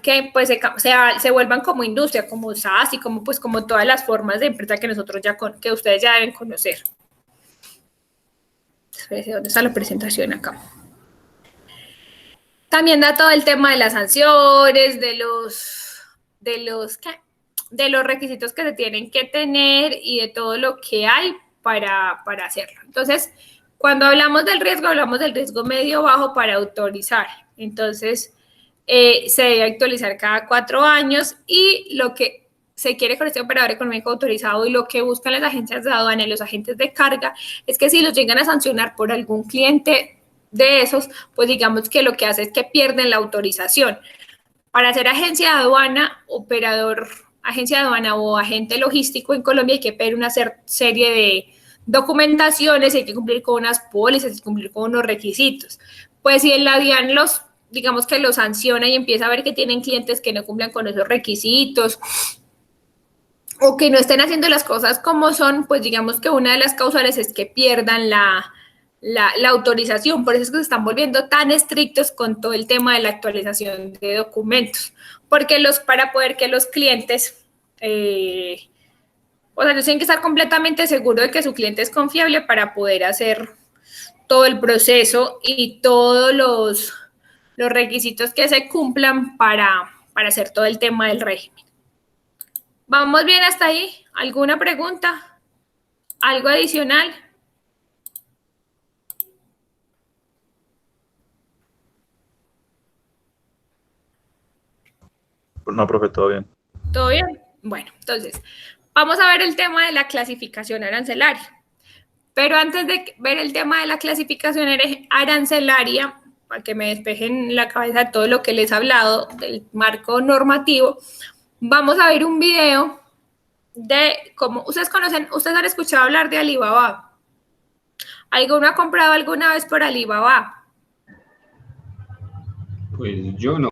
que pues se vuelvan como industria, como SAS y como todas las formas de empresa que nosotros que ustedes ya deben conocer. ¿Dónde está la presentación acá? También da todo el tema de las sanciones, de los requisitos que se tienen que tener y de todo lo que hay para hacerlo. Entonces, cuando hablamos del riesgo medio bajo para autorizar. Entonces, se debe actualizar cada 4 años y lo que se quiere con este operador económico autorizado y lo que buscan las agencias de aduana y los agentes de carga es que si los llegan a sancionar por algún cliente de esos, pues digamos que lo que hace es que pierden la autorización. Para ser agencia de aduana, operador, agencia de aduana o agente logístico en Colombia hay que pedir una serie de documentaciones, hay que cumplir con unas pólizas, hay que cumplir con unos requisitos. Pues si la DIAN los, digamos que los sanciona y empieza a ver que tienen clientes que no cumplan con esos requisitos o que no estén haciendo las cosas como son, pues digamos que una de las causales es que pierdan la autorización. Por eso es que se están volviendo tan estrictos con todo el tema de la actualización de documentos, porque para poder que los clientes, o sea, ellos tienen que estar completamente seguros de que su cliente es confiable para poder hacer todo el proceso y todos los requisitos que se cumplan para hacer todo el tema del régimen. ¿Vamos bien hasta ahí? ¿Alguna pregunta? ¿Algo adicional? No, profe, todo bien. ¿Todo bien? Bueno, entonces, vamos a ver el tema de la clasificación arancelaria. Pero antes de ver el tema de la clasificación arancelaria, para que me despejen la cabeza todo lo que les he hablado del marco normativo, vamos a ver un video de cómo, ustedes han escuchado hablar de Alibaba. ¿Alguno ha comprado alguna vez por Alibaba? Pues yo no.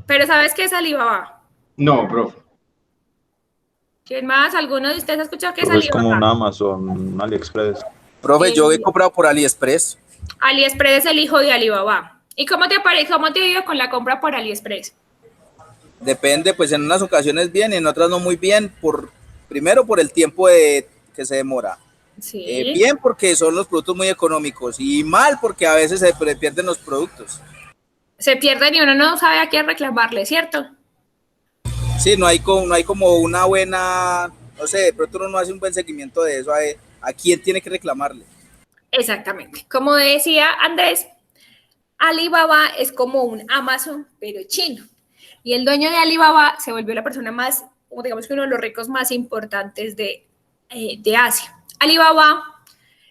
Pero ¿sabes qué es Alibaba? No, profe. ¿Quién más? ¿Alguno de ustedes ha escuchado qué es Profe, es como un Alibaba? Amazon, un AliExpress. Profe, yo he comprado por AliExpress. AliExpress es el hijo de Alibaba. ¿Y cómo te parece? ¿Cómo te ha ido con la compra por AliExpress? Depende, pues en unas ocasiones bien, en otras no muy bien, primero por el tiempo que se demora. Sí. Bien porque son los productos muy económicos y mal porque a veces se pierden los productos. Se pierden y uno no sabe a quién reclamarle, ¿cierto? Sí, no hay como una buena, no sé, de pronto uno no hace un buen seguimiento de eso, a quién tiene que reclamarle. Exactamente. Como decía Andrés, Alibaba es como un Amazon, pero chino. Y el dueño de Alibaba se volvió la persona más, digamos que uno de los ricos más importantes de Asia. Alibaba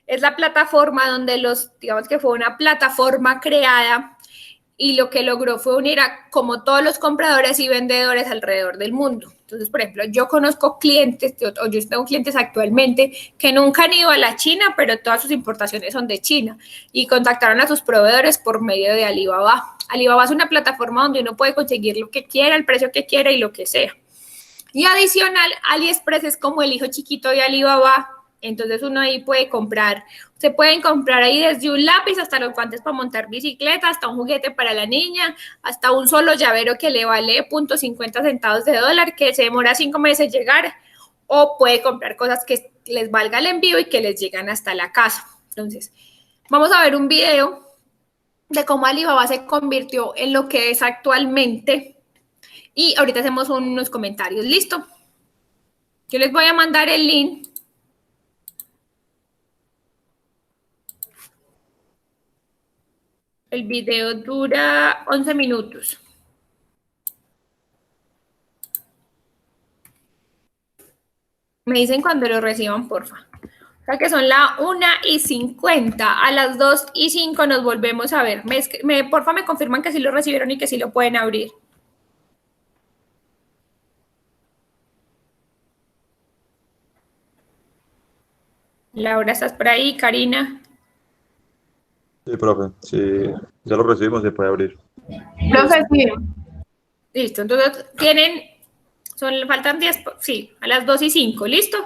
es la plataforma donde digamos que fue una plataforma creada y lo que logró fue unir a como todos los compradores y vendedores alrededor del mundo. Entonces, por ejemplo, yo conozco clientes, o yo tengo clientes actualmente que nunca han ido a la China, pero todas sus importaciones son de China y contactaron a sus proveedores por medio de Alibaba. Alibaba es una plataforma donde uno puede conseguir lo que quiera, el precio que quiera y lo que sea. Y adicional, AliExpress es como el hijo chiquito de Alibaba. Entonces uno ahí puede comprar, se pueden comprar ahí desde un lápiz hasta los guantes para montar bicicleta, hasta un juguete para la niña, hasta un solo llavero que le vale .50 de dólar, que se demora 5 meses llegar, o puede comprar cosas que les valga el envío y que les llegan hasta la casa. Entonces, vamos a ver un video de cómo Alibaba se convirtió en lo que es actualmente y ahorita hacemos unos comentarios. ¿Listo? Yo les voy a mandar el link. El video dura 11 minutos. Me dicen cuando lo reciban, porfa. O sea que son la 1:50. A las 2:05 nos volvemos a ver. Porfa, me confirman que sí lo recibieron y que sí lo pueden abrir. Laura, ¿estás por ahí? Karina. Sí, profe, si ya lo recibimos, se puede abrir. Profe, sí. Listo. Entonces, faltan 10, sí, a las 2:05. ¿Listo?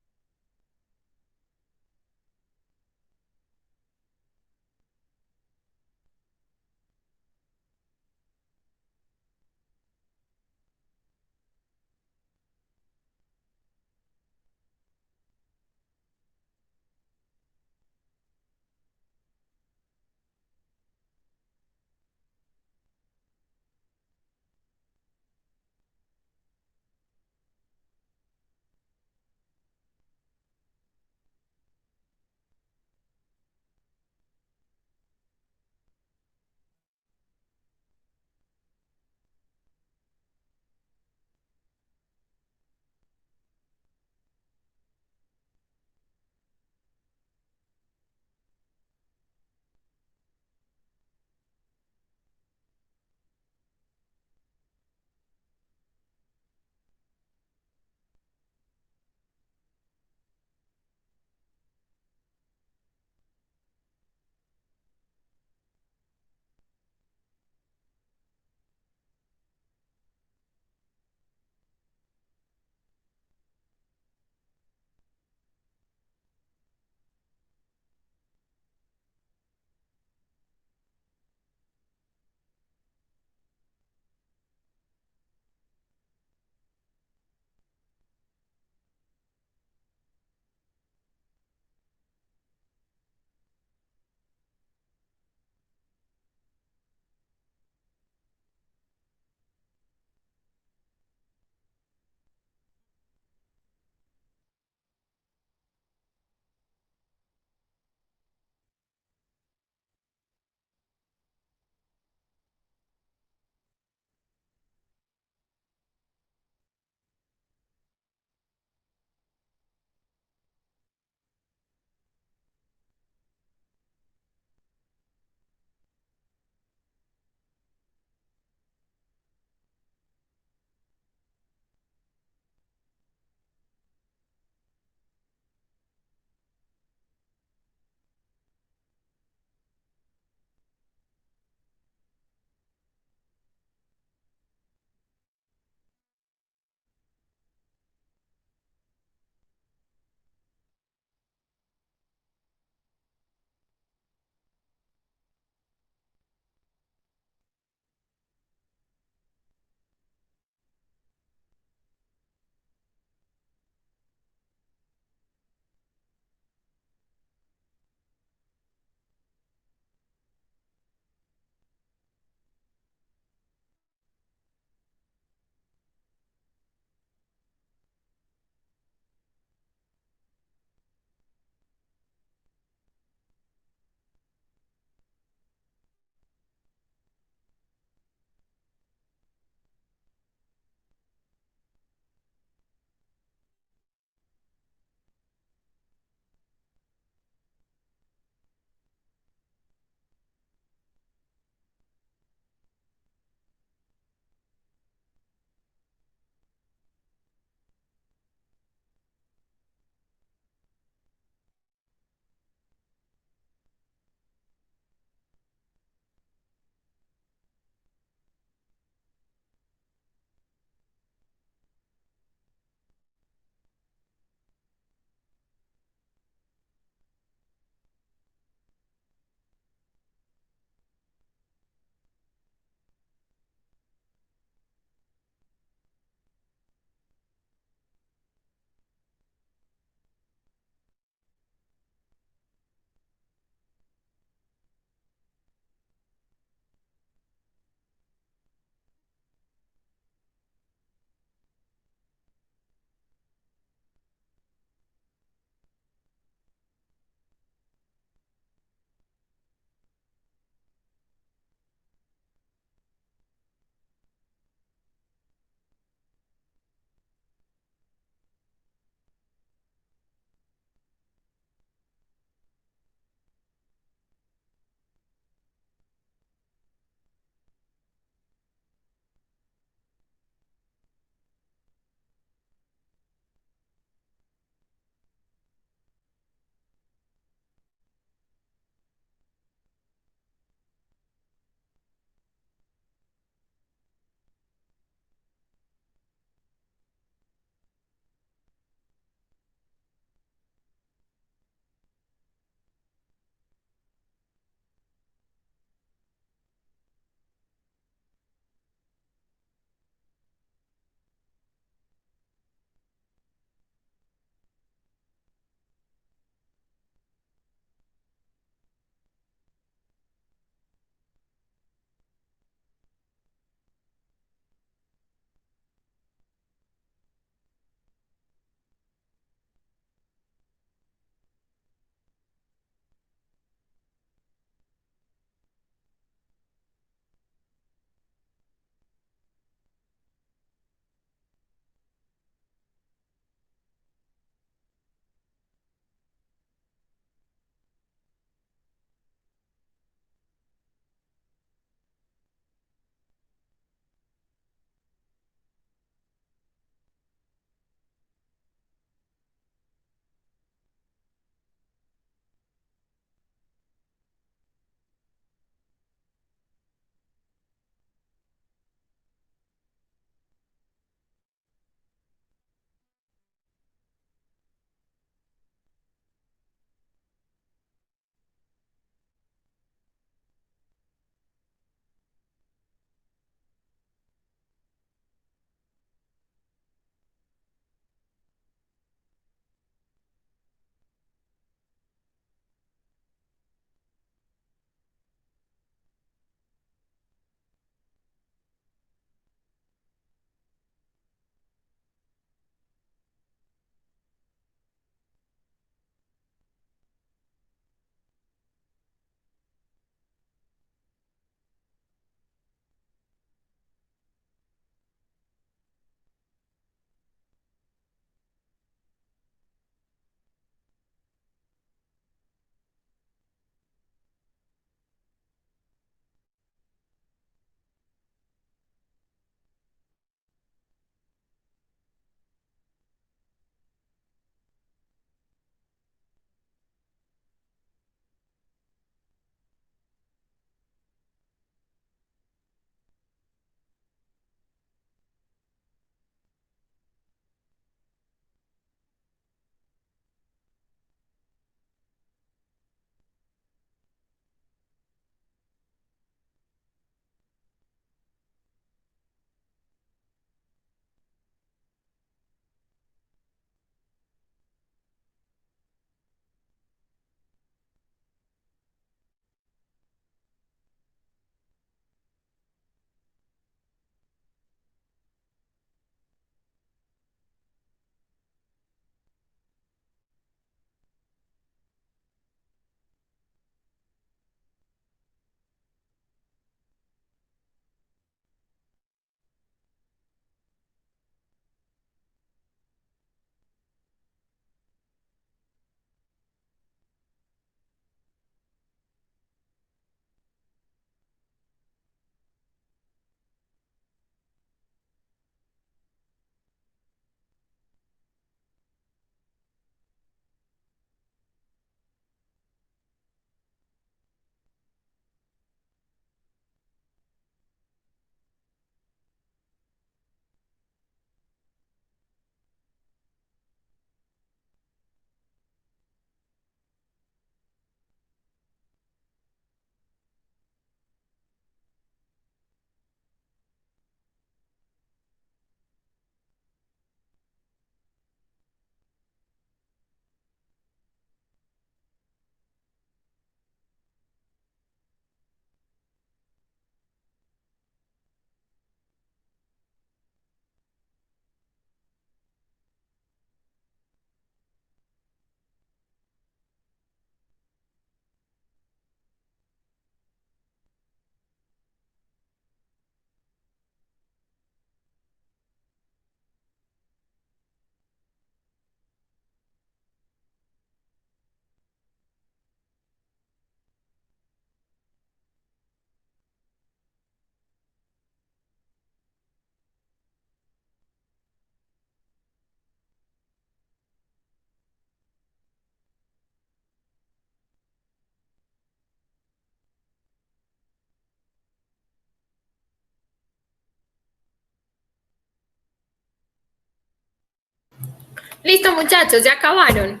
Listo, muchachos, ya acabaron.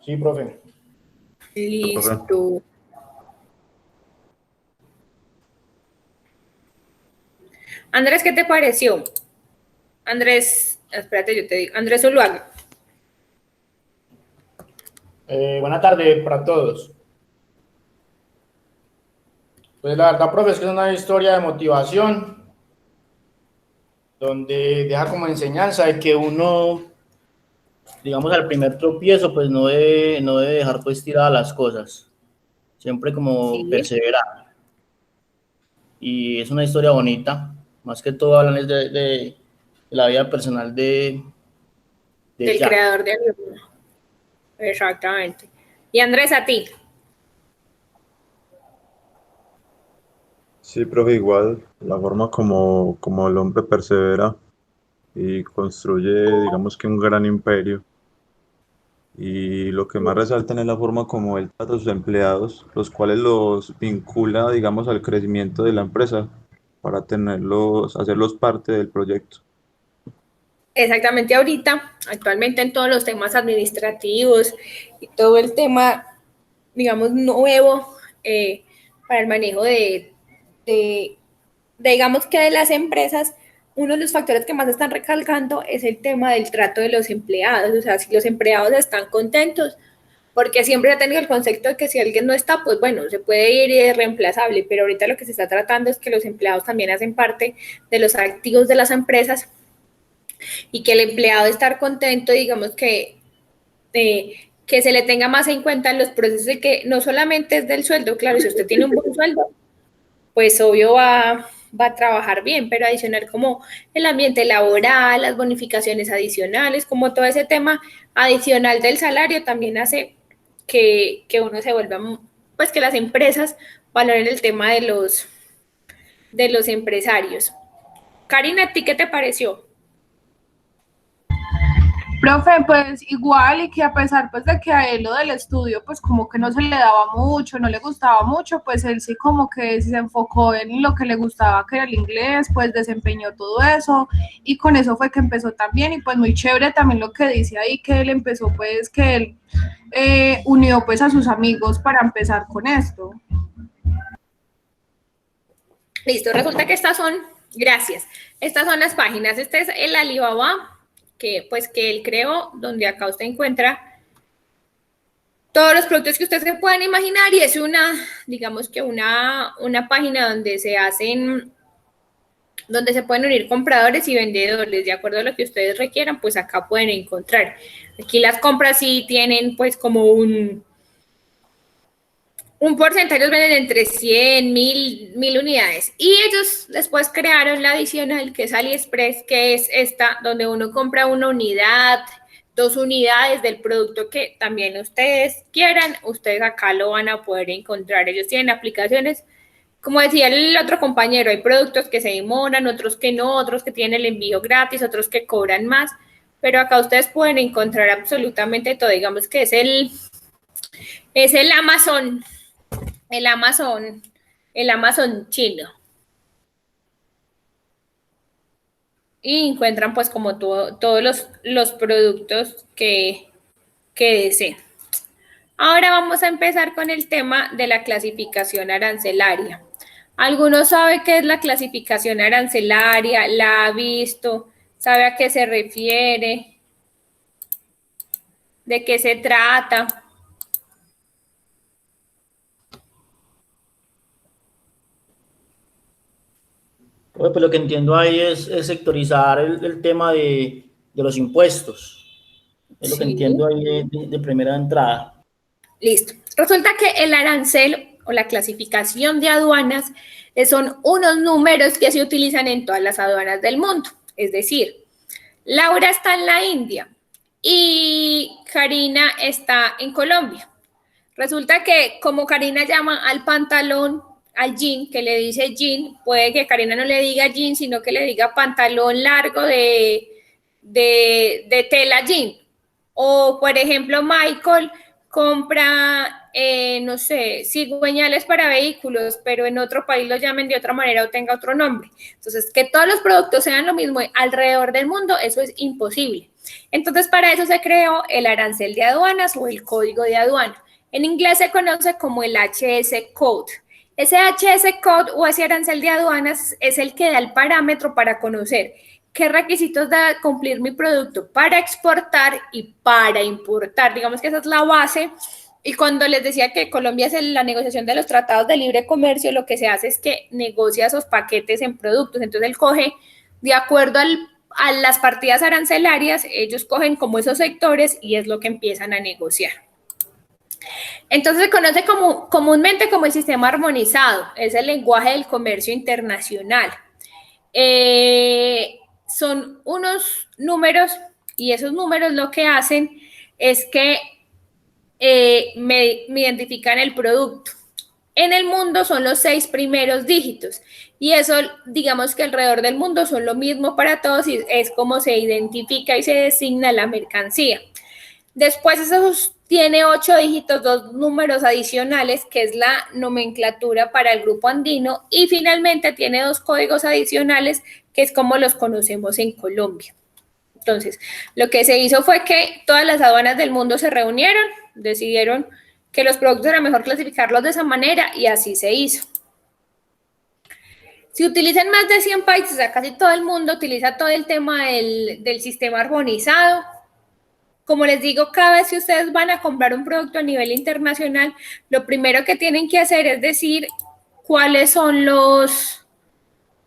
Sí, profe. Listo. Andrés, ¿qué te pareció? Andrés, espérate, yo te digo. Andrés Zuluaga. Buena tarde para todos. Pues la verdad, profe, es que es una historia de motivación donde deja como enseñanza de que uno, digamos, al primer tropiezo, pues no debe dejar pues tiradas las cosas. Siempre como Sí. perseverar. Y es una historia bonita. Más que todo hablan es de la vida personal de Del Jack. creador de Aliona. Exactamente. Y Andrés, a ti. Sí, profe, igual la forma como el hombre persevera y construye, digamos que un gran imperio. Y lo que más resaltan es la forma como él trata a sus empleados, los cuales los vincula, digamos, al crecimiento de la empresa para tenerlos, hacerlos parte del proyecto. Exactamente ahorita, actualmente en todos los temas administrativos y todo el tema, digamos, nuevo para el manejo de, digamos que de las empresas, uno de los factores que más están recalcando es el tema del trato de los empleados, o sea, si los empleados están contentos, porque siempre he tenido el concepto de que si alguien no está, pues bueno, se puede ir y es reemplazable, pero ahorita lo que se está tratando es que los empleados también hacen parte de los activos de las empresas y que el empleado estar contento, digamos que se le tenga más en cuenta en los procesos de que no solamente es del sueldo, claro, si usted tiene un buen sueldo, pues obvio va a trabajar bien, pero adicional como el ambiente laboral, las bonificaciones adicionales, como todo ese tema adicional del salario también hace que uno se vuelva, pues que las empresas valoren el tema de los empresarios. Karina, ¿a ti qué te pareció? Profe, pues igual y que a pesar pues de que a él lo del estudio pues como que no se le daba mucho, no le gustaba mucho, pues él sí como que se enfocó en lo que le gustaba que era el inglés, pues desempeñó todo eso y con eso fue que empezó también y pues muy chévere también lo que dice ahí que él empezó pues que él unió pues a sus amigos para empezar con esto. Listo, resulta que estas son, gracias, estas son las páginas. Este es el Alibaba que pues que él creó, donde acá usted encuentra todos los productos que ustedes se puedan imaginar y es una, digamos que una página donde se hacen, donde se pueden unir compradores y vendedores, de acuerdo a lo que ustedes requieran, pues acá pueden encontrar. Aquí las compras sí tienen pues como un porcentaje, ellos venden entre 100, 1000 unidades. Y ellos después crearon la adicional, que es AliExpress, que es esta, donde uno compra una unidad, 2 unidades del producto que también ustedes quieran, ustedes acá lo van a poder encontrar. Ellos tienen aplicaciones, como decía el otro compañero, hay productos que se demoran, otros que no, otros que tienen el envío gratis, otros que cobran más, pero acá ustedes pueden encontrar absolutamente todo. Digamos que es el Amazon el Amazon, el Amazon chino. Y encuentran pues como todos los productos que deseen. Ahora vamos a empezar con el tema de la clasificación arancelaria. ¿Alguno sabe qué es la clasificación arancelaria? ¿La ha visto? ¿Sabe a qué se refiere? ¿De qué se trata? Pues lo que entiendo ahí es sectorizar el tema de los impuestos. Es lo que Sí. entiendo ahí de primera entrada. Listo. Resulta que el arancel o la clasificación de aduanas son unos números que se utilizan en todas las aduanas del mundo. Es decir, Laura está en la India y Karina está en Colombia. Resulta que como Karina llama al pantalón, al jean, que le dice jean, puede que Karina no le diga jean, sino que le diga pantalón largo de tela jean. O, por ejemplo, Michael compra no sé, cigüeñales para vehículos, pero en otro país lo llamen de otra manera o tenga otro nombre. Entonces, que todos los productos sean lo mismo alrededor del mundo, eso es imposible. Entonces, para eso se creó el arancel de aduanas o el código de aduana. En inglés se conoce como el HS Code. Ese HS Code o ese arancel de aduanas es el que da el parámetro para conocer qué requisitos debe cumplir mi producto para exportar y para importar. Digamos que esa es la base. Y cuando les decía que Colombia hace la negociación de los tratados de libre comercio, lo que se hace es que negocia esos paquetes en productos. Entonces, él coge, de acuerdo a las partidas arancelarias, ellos cogen como esos sectores y es lo que empiezan a negociar. Entonces, se conoce comúnmente como el sistema armonizado. Es el lenguaje del comercio internacional. Son unos números y esos números lo que hacen es que me identifican el producto. En el mundo son los 6 primeros dígitos y eso, digamos que alrededor del mundo son lo mismo para todos y es como se identifica y se designa la mercancía. Después eso tiene 8 dígitos, 2 números adicionales, que es la nomenclatura para el grupo andino, y finalmente tiene 2 códigos adicionales, que es como los conocemos en Colombia. Entonces, lo que se hizo fue que todas las aduanas del mundo se reunieron, decidieron que los productos era mejor clasificarlos de esa manera y así se hizo. Si utilizan más de 100 países, o sea, casi todo el mundo utiliza todo el tema del sistema armonizado. Como les digo, cada vez que ustedes van a comprar un producto a nivel internacional, lo primero que tienen que hacer es decir cuál es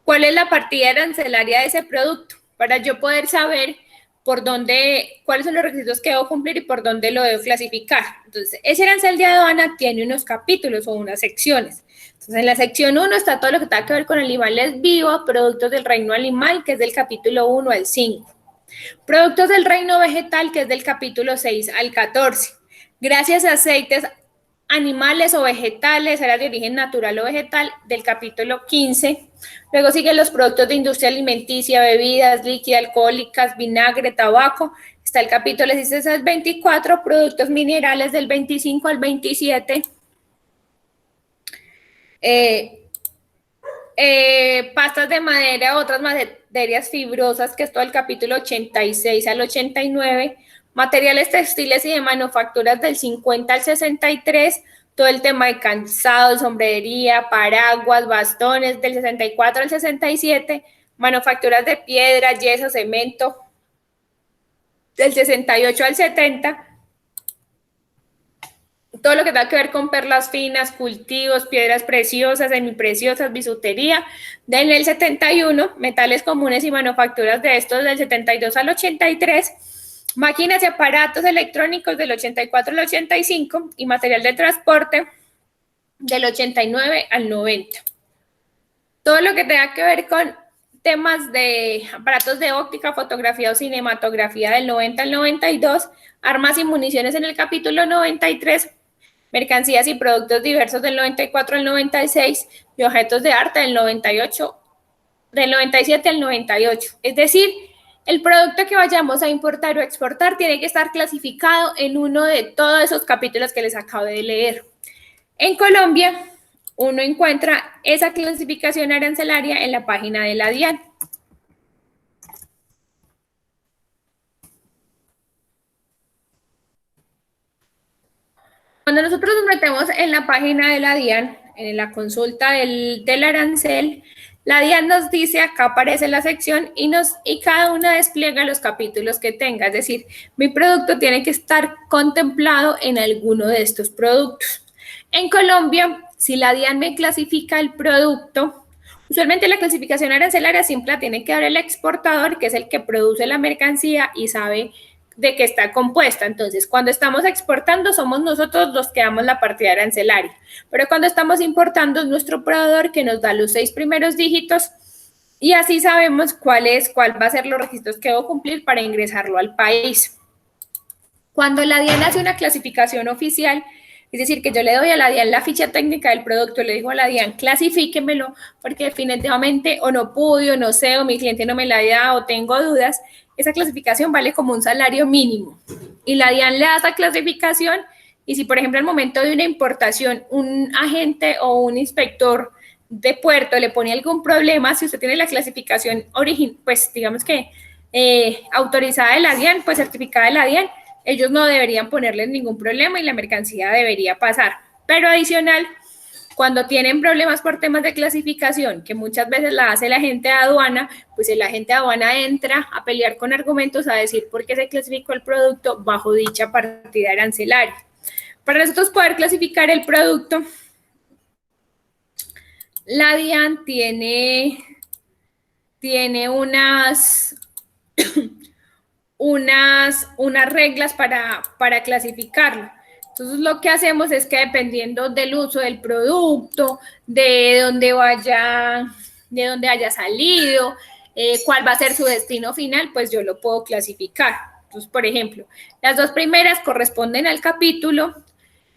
la partida arancelaria de ese producto, para yo poder saber cuáles son los requisitos que debo cumplir y por dónde lo debo clasificar. Entonces, ese arancel de aduana tiene unos capítulos o unas secciones. Entonces, en la sección 1 está todo lo que tenga que ver con animales vivos, productos del reino animal, que es del capítulo 1 al 5. Productos del reino vegetal, que es del capítulo 6 al 14. Gracias a aceites animales o vegetales, era de origen natural o vegetal, del capítulo 15. Luego siguen los productos de industria alimenticia, bebidas líquidas, alcohólicas, vinagre, tabaco. Está el capítulo 16 al 24, productos minerales del 25 al 27. Pastas de madera, otras materias fibrosas, que es todo el capítulo 86 al 89, materiales textiles y de manufacturas del 50 al 63, todo el tema de calzado, sombrería, paraguas, bastones del 64 al 67, manufacturas de piedra, yeso, cemento del 68 al 70, todo lo que tenga que ver con perlas finas, cultivos, piedras preciosas, semipreciosas, bisutería, del 71, metales comunes y manufacturas de estos del 72 al 83, máquinas y aparatos electrónicos del 84 al 85 y material de transporte del 89 al 90. Todo lo que tenga que ver con temas de aparatos de óptica, fotografía o cinematografía del 90 al 92, armas y municiones en el capítulo 93, mercancías y productos diversos del 94 al 96 y objetos de arte del 97 al 98. Es decir, el producto que vayamos a importar o exportar tiene que estar clasificado en uno de todos esos capítulos que les acabo de leer. En Colombia, uno encuentra esa clasificación arancelaria en la página de la DIAN. Cuando nosotros nos metemos en la página de la DIAN, en la consulta del arancel, la DIAN nos dice, acá aparece la sección y cada una despliega los capítulos que tenga. Es decir, mi producto tiene que estar contemplado en alguno de estos productos. En Colombia, si la DIAN me clasifica el producto, usualmente la clasificación arancelaria siempre la tiene que dar el exportador, que es el que produce la mercancía y sabe de qué está compuesta. Entonces, cuando estamos exportando, somos nosotros los que damos la partida arancelaria. Pero cuando estamos importando, es nuestro proveedor que nos da los 6 primeros dígitos y así sabemos cuál va a ser los requisitos que debo cumplir para ingresarlo al país. Cuando la DIAN hace una clasificación oficial, es decir, que yo le doy a la DIAN la ficha técnica del producto, le digo a la DIAN, clasifíquemelo, porque definitivamente o no pude, o no sé, o mi cliente no me la da, o tengo dudas, esa clasificación vale como un salario mínimo. Y la DIAN le da esa clasificación Y si, por ejemplo, al momento de una importación, un agente o un inspector de puerto le pone algún problema, si usted tiene la clasificación pues digamos que autorizada de la DIAN, pues certificada de la DIAN, ellos no deberían ponerles ningún problema y la mercancía debería pasar. Pero adicional, cuando tienen problemas por temas de clasificación, que muchas veces la hace el agente de aduana, pues el agente de aduana entra a pelear con argumentos a decir por qué se clasificó el producto bajo dicha partida arancelaria. Para nosotros poder clasificar el producto, la DIAN tiene unas reglas para clasificarlo. Entonces, lo que hacemos es que dependiendo del uso del producto, de dónde haya salido, cuál va a ser su destino final, pues yo lo puedo clasificar. Entonces, por ejemplo, las dos primeras corresponden al capítulo,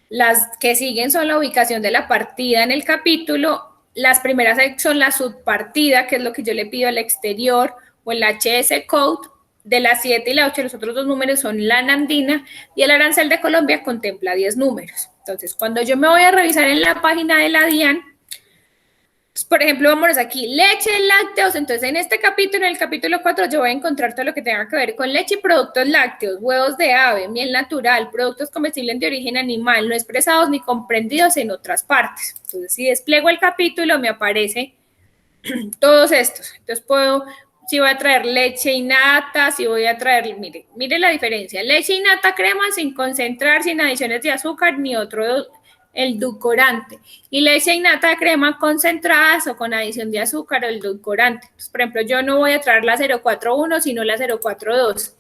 las que siguen son la ubicación de la partida en el capítulo, las primeras son la subpartida, que es lo que yo le pido al exterior, o el HS Code. De las 7 y la 8, los otros dos números son la andina y el arancel de Colombia contempla 10 números. Entonces, cuando yo me voy a revisar en la página de la DIAN, pues, por ejemplo, vámonos aquí, leche, lácteos. Entonces, en este capítulo, en el capítulo 4, yo voy a encontrar todo lo que tenga que ver con leche y productos lácteos, huevos de ave, miel natural, productos comestibles de origen animal, no expresados ni comprendidos en otras partes. Entonces, si despliego el capítulo, me aparece todos estos. Entonces, si voy a traer leche y nata, si voy a traer, mire la diferencia, leche y nata crema sin concentrar, sin adiciones de azúcar ni otro edulcorante, y leche y nata crema concentradas o con adición de azúcar o edulcorante. Entonces, por ejemplo, yo no voy a traer la 041, sino la 042.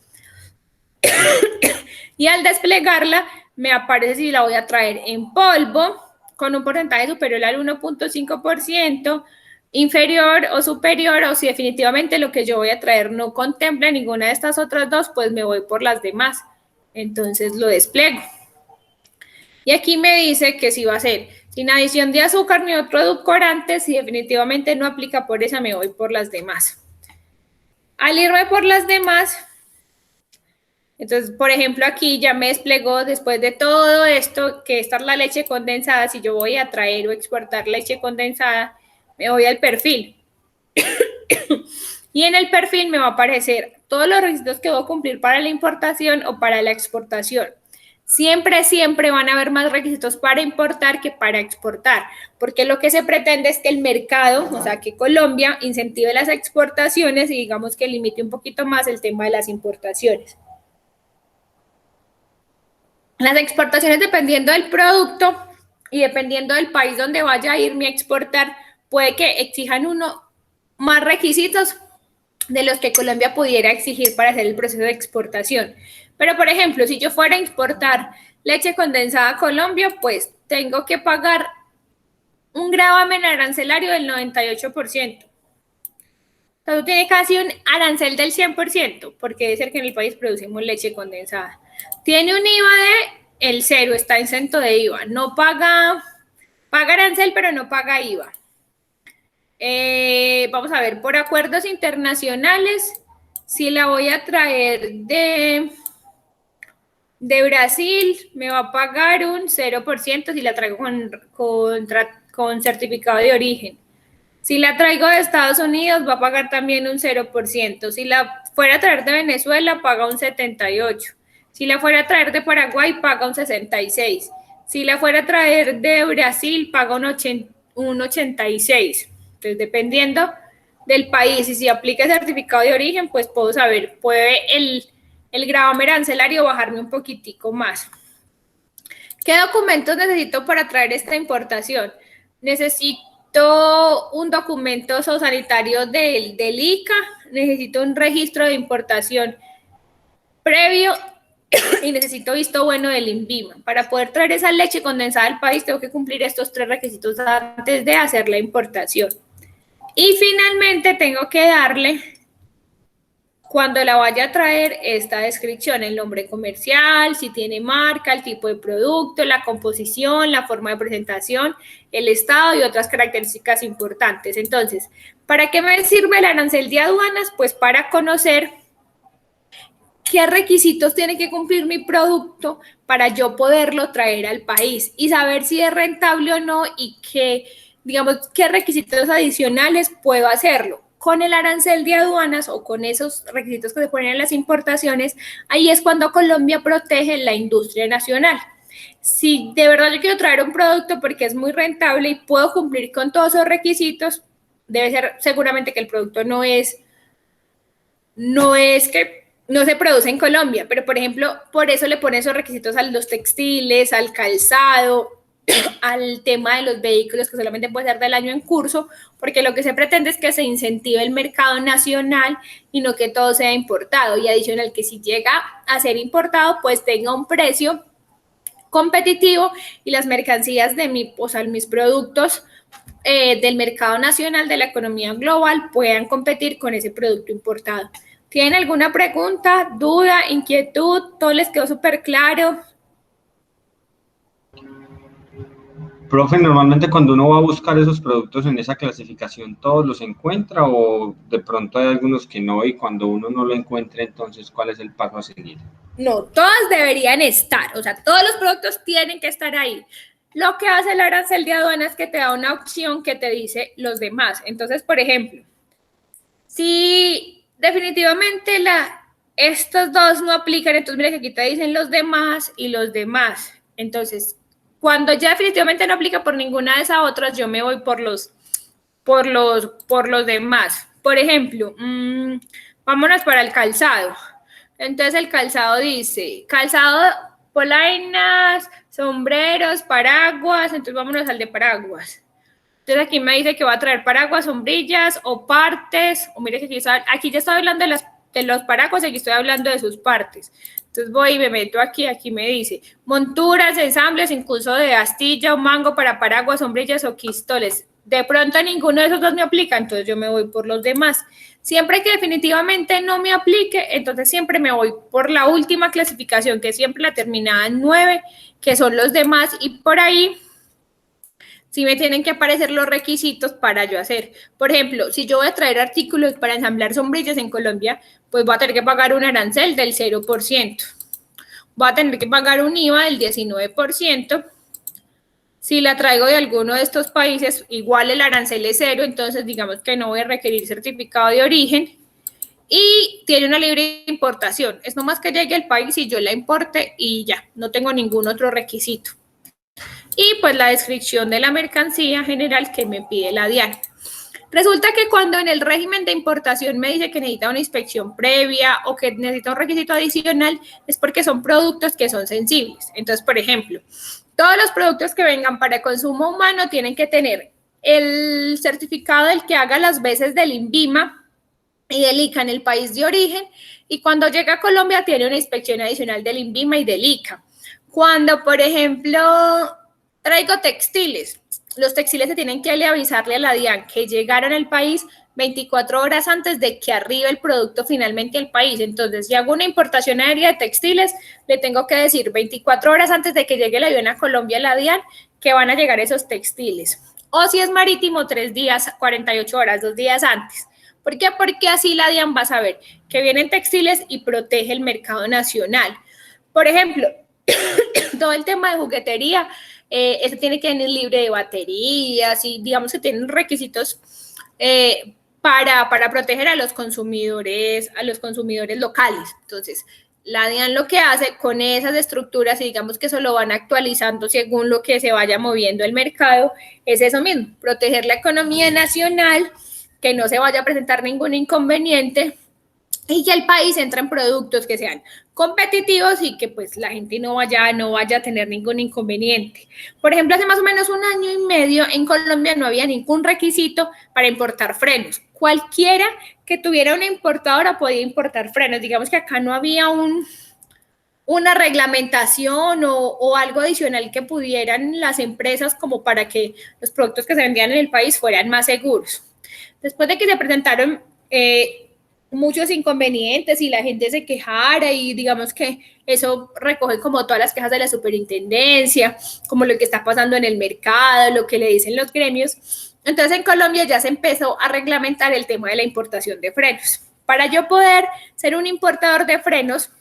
Y al desplegarla, me aparece si la voy a traer en polvo, con un porcentaje superior al 1.5%, inferior o superior, o si definitivamente lo que yo voy a traer no contempla ninguna de estas otras dos, pues me voy por las demás. Entonces lo despliego. Y aquí me dice que si va a ser sin adición de azúcar ni otro edulcorante, si definitivamente no aplica por esa, me voy por las demás. Al irme por las demás, entonces, por ejemplo, aquí ya me desplegó después de todo esto, que esta es la leche condensada. Si yo voy a traer o exportar leche condensada, me voy al perfil. Y en el perfil me va a aparecer todos los requisitos que debo cumplir para la importación o para la exportación. Siempre van a haber más requisitos para importar que para exportar, porque lo que se pretende es que el mercado, o sea, que Colombia incentive las exportaciones y digamos que limite un poquito más el tema de las importaciones. Las exportaciones, dependiendo del producto y dependiendo del país donde vaya a irme a exportar, puede que exijan más requisitos de los que Colombia pudiera exigir para hacer el proceso de exportación. Pero, por ejemplo, si yo fuera a exportar leche condensada a Colombia, pues tengo que pagar un gravamen arancelario del 98%. Entonces tiene casi un arancel del 100%, porque debe ser que en el país producimos leche condensada. Tiene un IVA el 0, está exento de IVA. No paga arancel, pero no paga IVA. Vamos a ver, por acuerdos internacionales, si la voy a traer de Brasil, me va a pagar un 0% si la traigo con certificado de origen. Si la traigo de Estados Unidos, va a pagar también un 0%. Si la fuera a traer de Venezuela, paga un 78%. Si la fuera a traer de Paraguay, paga un 66%. Si la fuera a traer de Brasil, paga un 86%. Entonces, dependiendo del país y si aplica el certificado de origen, pues puedo saber, puede el gravamen arancelario bajarme un poquitico más. ¿Qué documentos necesito para traer esta importación? Necesito un documento sanitario del ICA, necesito un registro de importación previo y necesito visto bueno del INVIMA. Para poder traer esa leche condensada al país, tengo que cumplir estos 3 requisitos antes de hacer la importación. Y finalmente tengo que darle, cuando la vaya a traer, esta descripción, el nombre comercial, si tiene marca, el tipo de producto, la composición, la forma de presentación, el estado y otras características importantes. Entonces, ¿para qué me sirve el arancel de aduanas? Pues para conocer qué requisitos tiene que cumplir mi producto para yo poderlo traer al país y saber si es rentable o no y qué, digamos, qué requisitos adicionales puedo hacerlo. Con el arancel de aduanas o con esos requisitos que se ponen en las importaciones, ahí es cuando Colombia protege la industria nacional. Si de verdad yo quiero traer un producto porque es muy rentable y puedo cumplir con todos esos requisitos, debe ser seguramente que el producto no que no se produce en Colombia, pero por ejemplo, por eso le ponen esos requisitos a los textiles, al calzado, al tema de los vehículos que solamente puede ser del año en curso, porque lo que se pretende es que se incentive el mercado nacional y no que todo sea importado, y adicional que si llega a ser importado, pues tenga un precio competitivo y las mercancías de mis productos del mercado nacional, de la economía global, puedan competir con ese producto importado. ¿Tienen alguna pregunta, duda, inquietud? ¿Todo les quedó súper claro? Profe, normalmente cuando uno va a buscar esos productos en esa clasificación, ¿todos los encuentra o de pronto hay algunos que no y cuando uno no lo encuentra, entonces, ¿cuál es el paso a seguir? No, todas deberían estar, o sea, todos los productos tienen que estar ahí. Lo que hace el arancel de aduanas es que te da una opción que te dice los demás. Entonces, por ejemplo, si definitivamente estos dos no aplican, entonces mira que aquí te dicen los demás y los demás. Entonces, cuando ya definitivamente no aplica por ninguna de esas otras, yo me voy por los demás. Por ejemplo, vámonos para el calzado. Entonces el calzado dice, calzado, polainas, sombreros, paraguas, entonces vámonos al de paraguas. Entonces aquí me dice que va a traer paraguas, sombrillas o partes, o mire que aquí ya estoy hablando de los paraguas y aquí estoy hablando de sus partes. Entonces voy y me meto aquí me dice monturas, ensambles, incluso de astilla o mango para paraguas, sombrillas o quistoles. De pronto ninguno de esos dos me aplica, entonces yo me voy por los demás. Siempre que definitivamente no me aplique, entonces siempre me voy por la última clasificación, que es siempre la terminada en 9, que son los demás, y por ahí sí me tienen que aparecer los requisitos para yo hacer. Por ejemplo, si yo voy a traer artículos para ensamblar sombrillas en Colombia, pues voy a tener que pagar un arancel del 0%. Voy a tener que pagar un IVA del 19%. Si la traigo de alguno de estos países, igual el arancel es 0, entonces digamos que no voy a requerir certificado de origen y tiene una libre importación. Es nomás que llegue al país y yo la importe y ya, no tengo ningún otro requisito. Y pues la descripción de la mercancía general que me pide la DIAN. Resulta que cuando en el régimen de importación me dice que necesita una inspección previa o que necesita un requisito adicional, es porque son productos que son sensibles. Entonces, por ejemplo, todos los productos que vengan para consumo humano tienen que tener el certificado del que haga las veces del INVIMA y del ICA en el país de origen, y cuando llega a Colombia tiene una inspección adicional del INVIMA y del ICA. Cuando, por ejemplo, traigo textiles, los textiles se tienen que avisarle a la DIAN que llegaron al país 24 horas antes de que arribe el producto finalmente al país. Entonces, si hago una importación aérea de textiles, le tengo que decir 24 horas antes de que llegue el avión a Colombia, la DIAN, que van a llegar esos textiles. O si es marítimo, 3 días, 48 horas, 2 días antes. ¿Por qué? Porque así la DIAN va a saber que vienen textiles y protege el mercado nacional. Por ejemplo, todo el tema de juguetería, eso tiene que venir libre de baterías y digamos que tienen requisitos para proteger a los consumidores locales. Entonces, la DIAN lo que hace con esas estructuras, y digamos que eso lo van actualizando según lo que se vaya moviendo el mercado, es eso mismo, proteger la economía nacional, que no se vaya a presentar ningún inconveniente y que el país entre en productos que sean competitivos y que pues la gente no vaya a tener ningún inconveniente. Por ejemplo, hace más o menos 1 año y medio en Colombia no había ningún requisito para importar frenos. Cualquiera que tuviera una importadora podía importar frenos. Digamos que acá no había una reglamentación o algo adicional que pudieran las empresas como para que los productos que se vendían en el país fueran más seguros. Después de que se presentaron muchos inconvenientes y la gente se quejara y digamos que eso recoge como todas las quejas de la superintendencia, como lo que está pasando en el mercado, lo que le dicen los gremios. Entonces en Colombia ya se empezó a reglamentar el tema de la importación de frenos. Para yo poder ser un importador de frenos,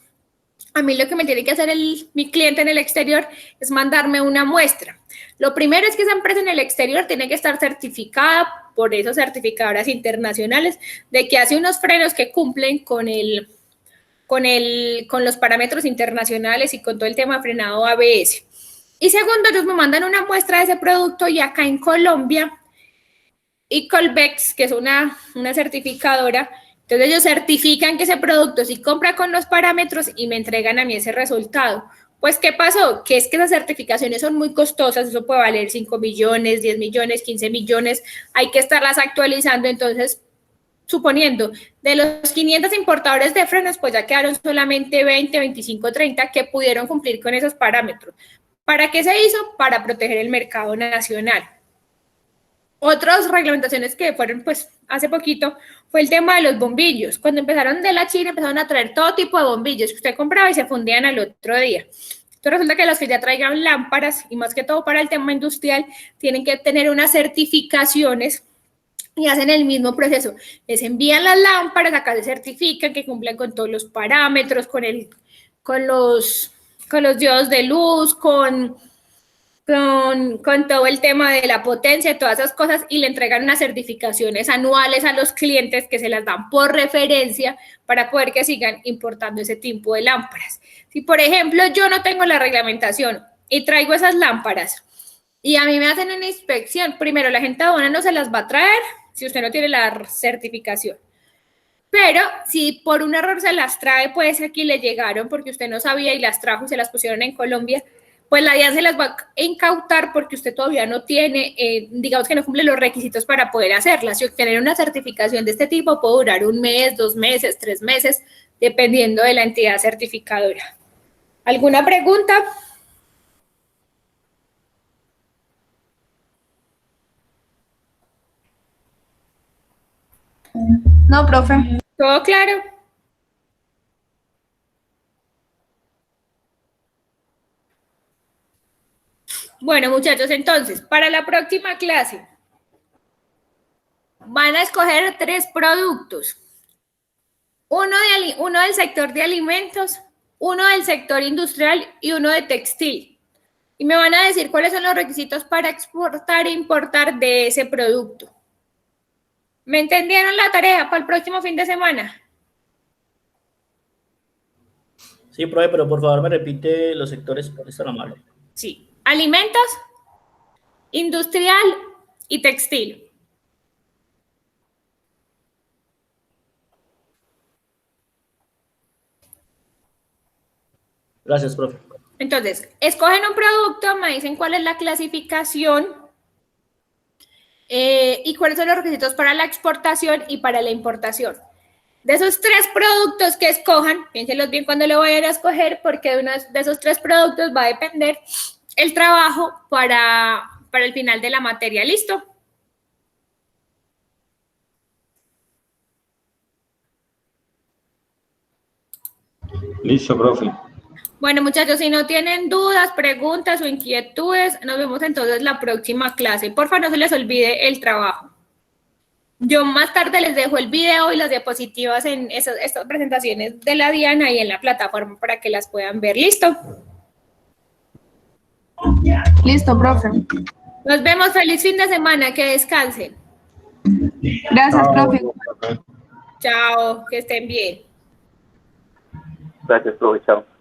a mí lo que me tiene que hacer mi cliente en el exterior es mandarme una muestra. Lo primero es que esa empresa en el exterior tiene que estar certificada por esas certificadoras internacionales de que hace unos frenos que cumplen con los parámetros internacionales y con todo el tema frenado ABS. Y segundo, ellos me mandan una muestra de ese producto y acá en Colombia, Colbex, que es una certificadora, entonces ellos certifican que ese producto sí compra con los parámetros y me entregan a mí ese resultado. Pues, ¿qué pasó? Que es que esas certificaciones son muy costosas, eso puede valer 5 millones, 10 millones, 15 millones, hay que estarlas actualizando, entonces, suponiendo, de los 500 importadores de frenos, pues ya quedaron solamente 20, 25, 30 que pudieron cumplir con esos parámetros. ¿Para qué se hizo? Para proteger el mercado nacional. Otras reglamentaciones que fueron, pues, hace poquito, fue el tema de los bombillos. Cuando empezaron de la China, empezaron a traer todo tipo de bombillos que usted compraba y se fundían al otro día. Entonces resulta que los que ya traigan lámparas, y más que todo para el tema industrial, tienen que tener unas certificaciones y hacen el mismo proceso. Les envían las lámparas, acá se certifican que cumplen con todos los parámetros, con los diodos de luz, con todo el tema de la potencia, todas esas cosas, y le entregan unas certificaciones anuales a los clientes que se las dan por referencia para poder que sigan importando ese tipo de lámparas. Si, por ejemplo, yo no tengo la reglamentación y traigo esas lámparas y a mí me hacen una inspección, primero la gente de aduana no se las va a traer si usted no tiene la certificación. Pero si por un error se las trae, pues aquí le llegaron porque usted no sabía y las trajo y se las pusieron en Colombia, pues la DIAN se las va a incautar porque usted todavía no tiene, digamos que no cumple los requisitos para poder hacerlas. Y obtener una certificación de este tipo puede durar 1 mes, 2 meses, 3 meses, dependiendo de la entidad certificadora. ¿Alguna pregunta? No, profe. ¿Todo claro? Bueno, muchachos, entonces, para la próxima clase van a escoger 3 productos. Uno del sector de alimentos, uno del sector industrial y uno de textil. Y me van a decir cuáles son los requisitos para exportar e importar de ese producto. ¿Me entendieron la tarea para el próximo fin de semana? Sí, profe, pero por favor me repite los sectores, por estar amable. Sí, alimentos, industrial y textil. Gracias, profe. Entonces, escogen un producto, me dicen cuál es la clasificación y cuáles son los requisitos para la exportación y para la importación. De esos 3 productos que escojan, piénsenlos bien cuando lo vayan a escoger, porque de uno de esos 3 productos va a depender el trabajo para el final de la materia. ¿Listo? Listo, profe. Bueno, muchachos, si no tienen dudas, preguntas o inquietudes, nos vemos entonces la próxima clase. Por favor, no se les olvide el trabajo. Yo más tarde les dejo el video y las diapositivas en estas presentaciones de la Diana y en la plataforma para que las puedan ver. ¿Listo? Listo, profe. Nos vemos. Feliz fin de semana. Que descansen. Gracias, profe. Chao. Que estén bien. Gracias, profe. Chao.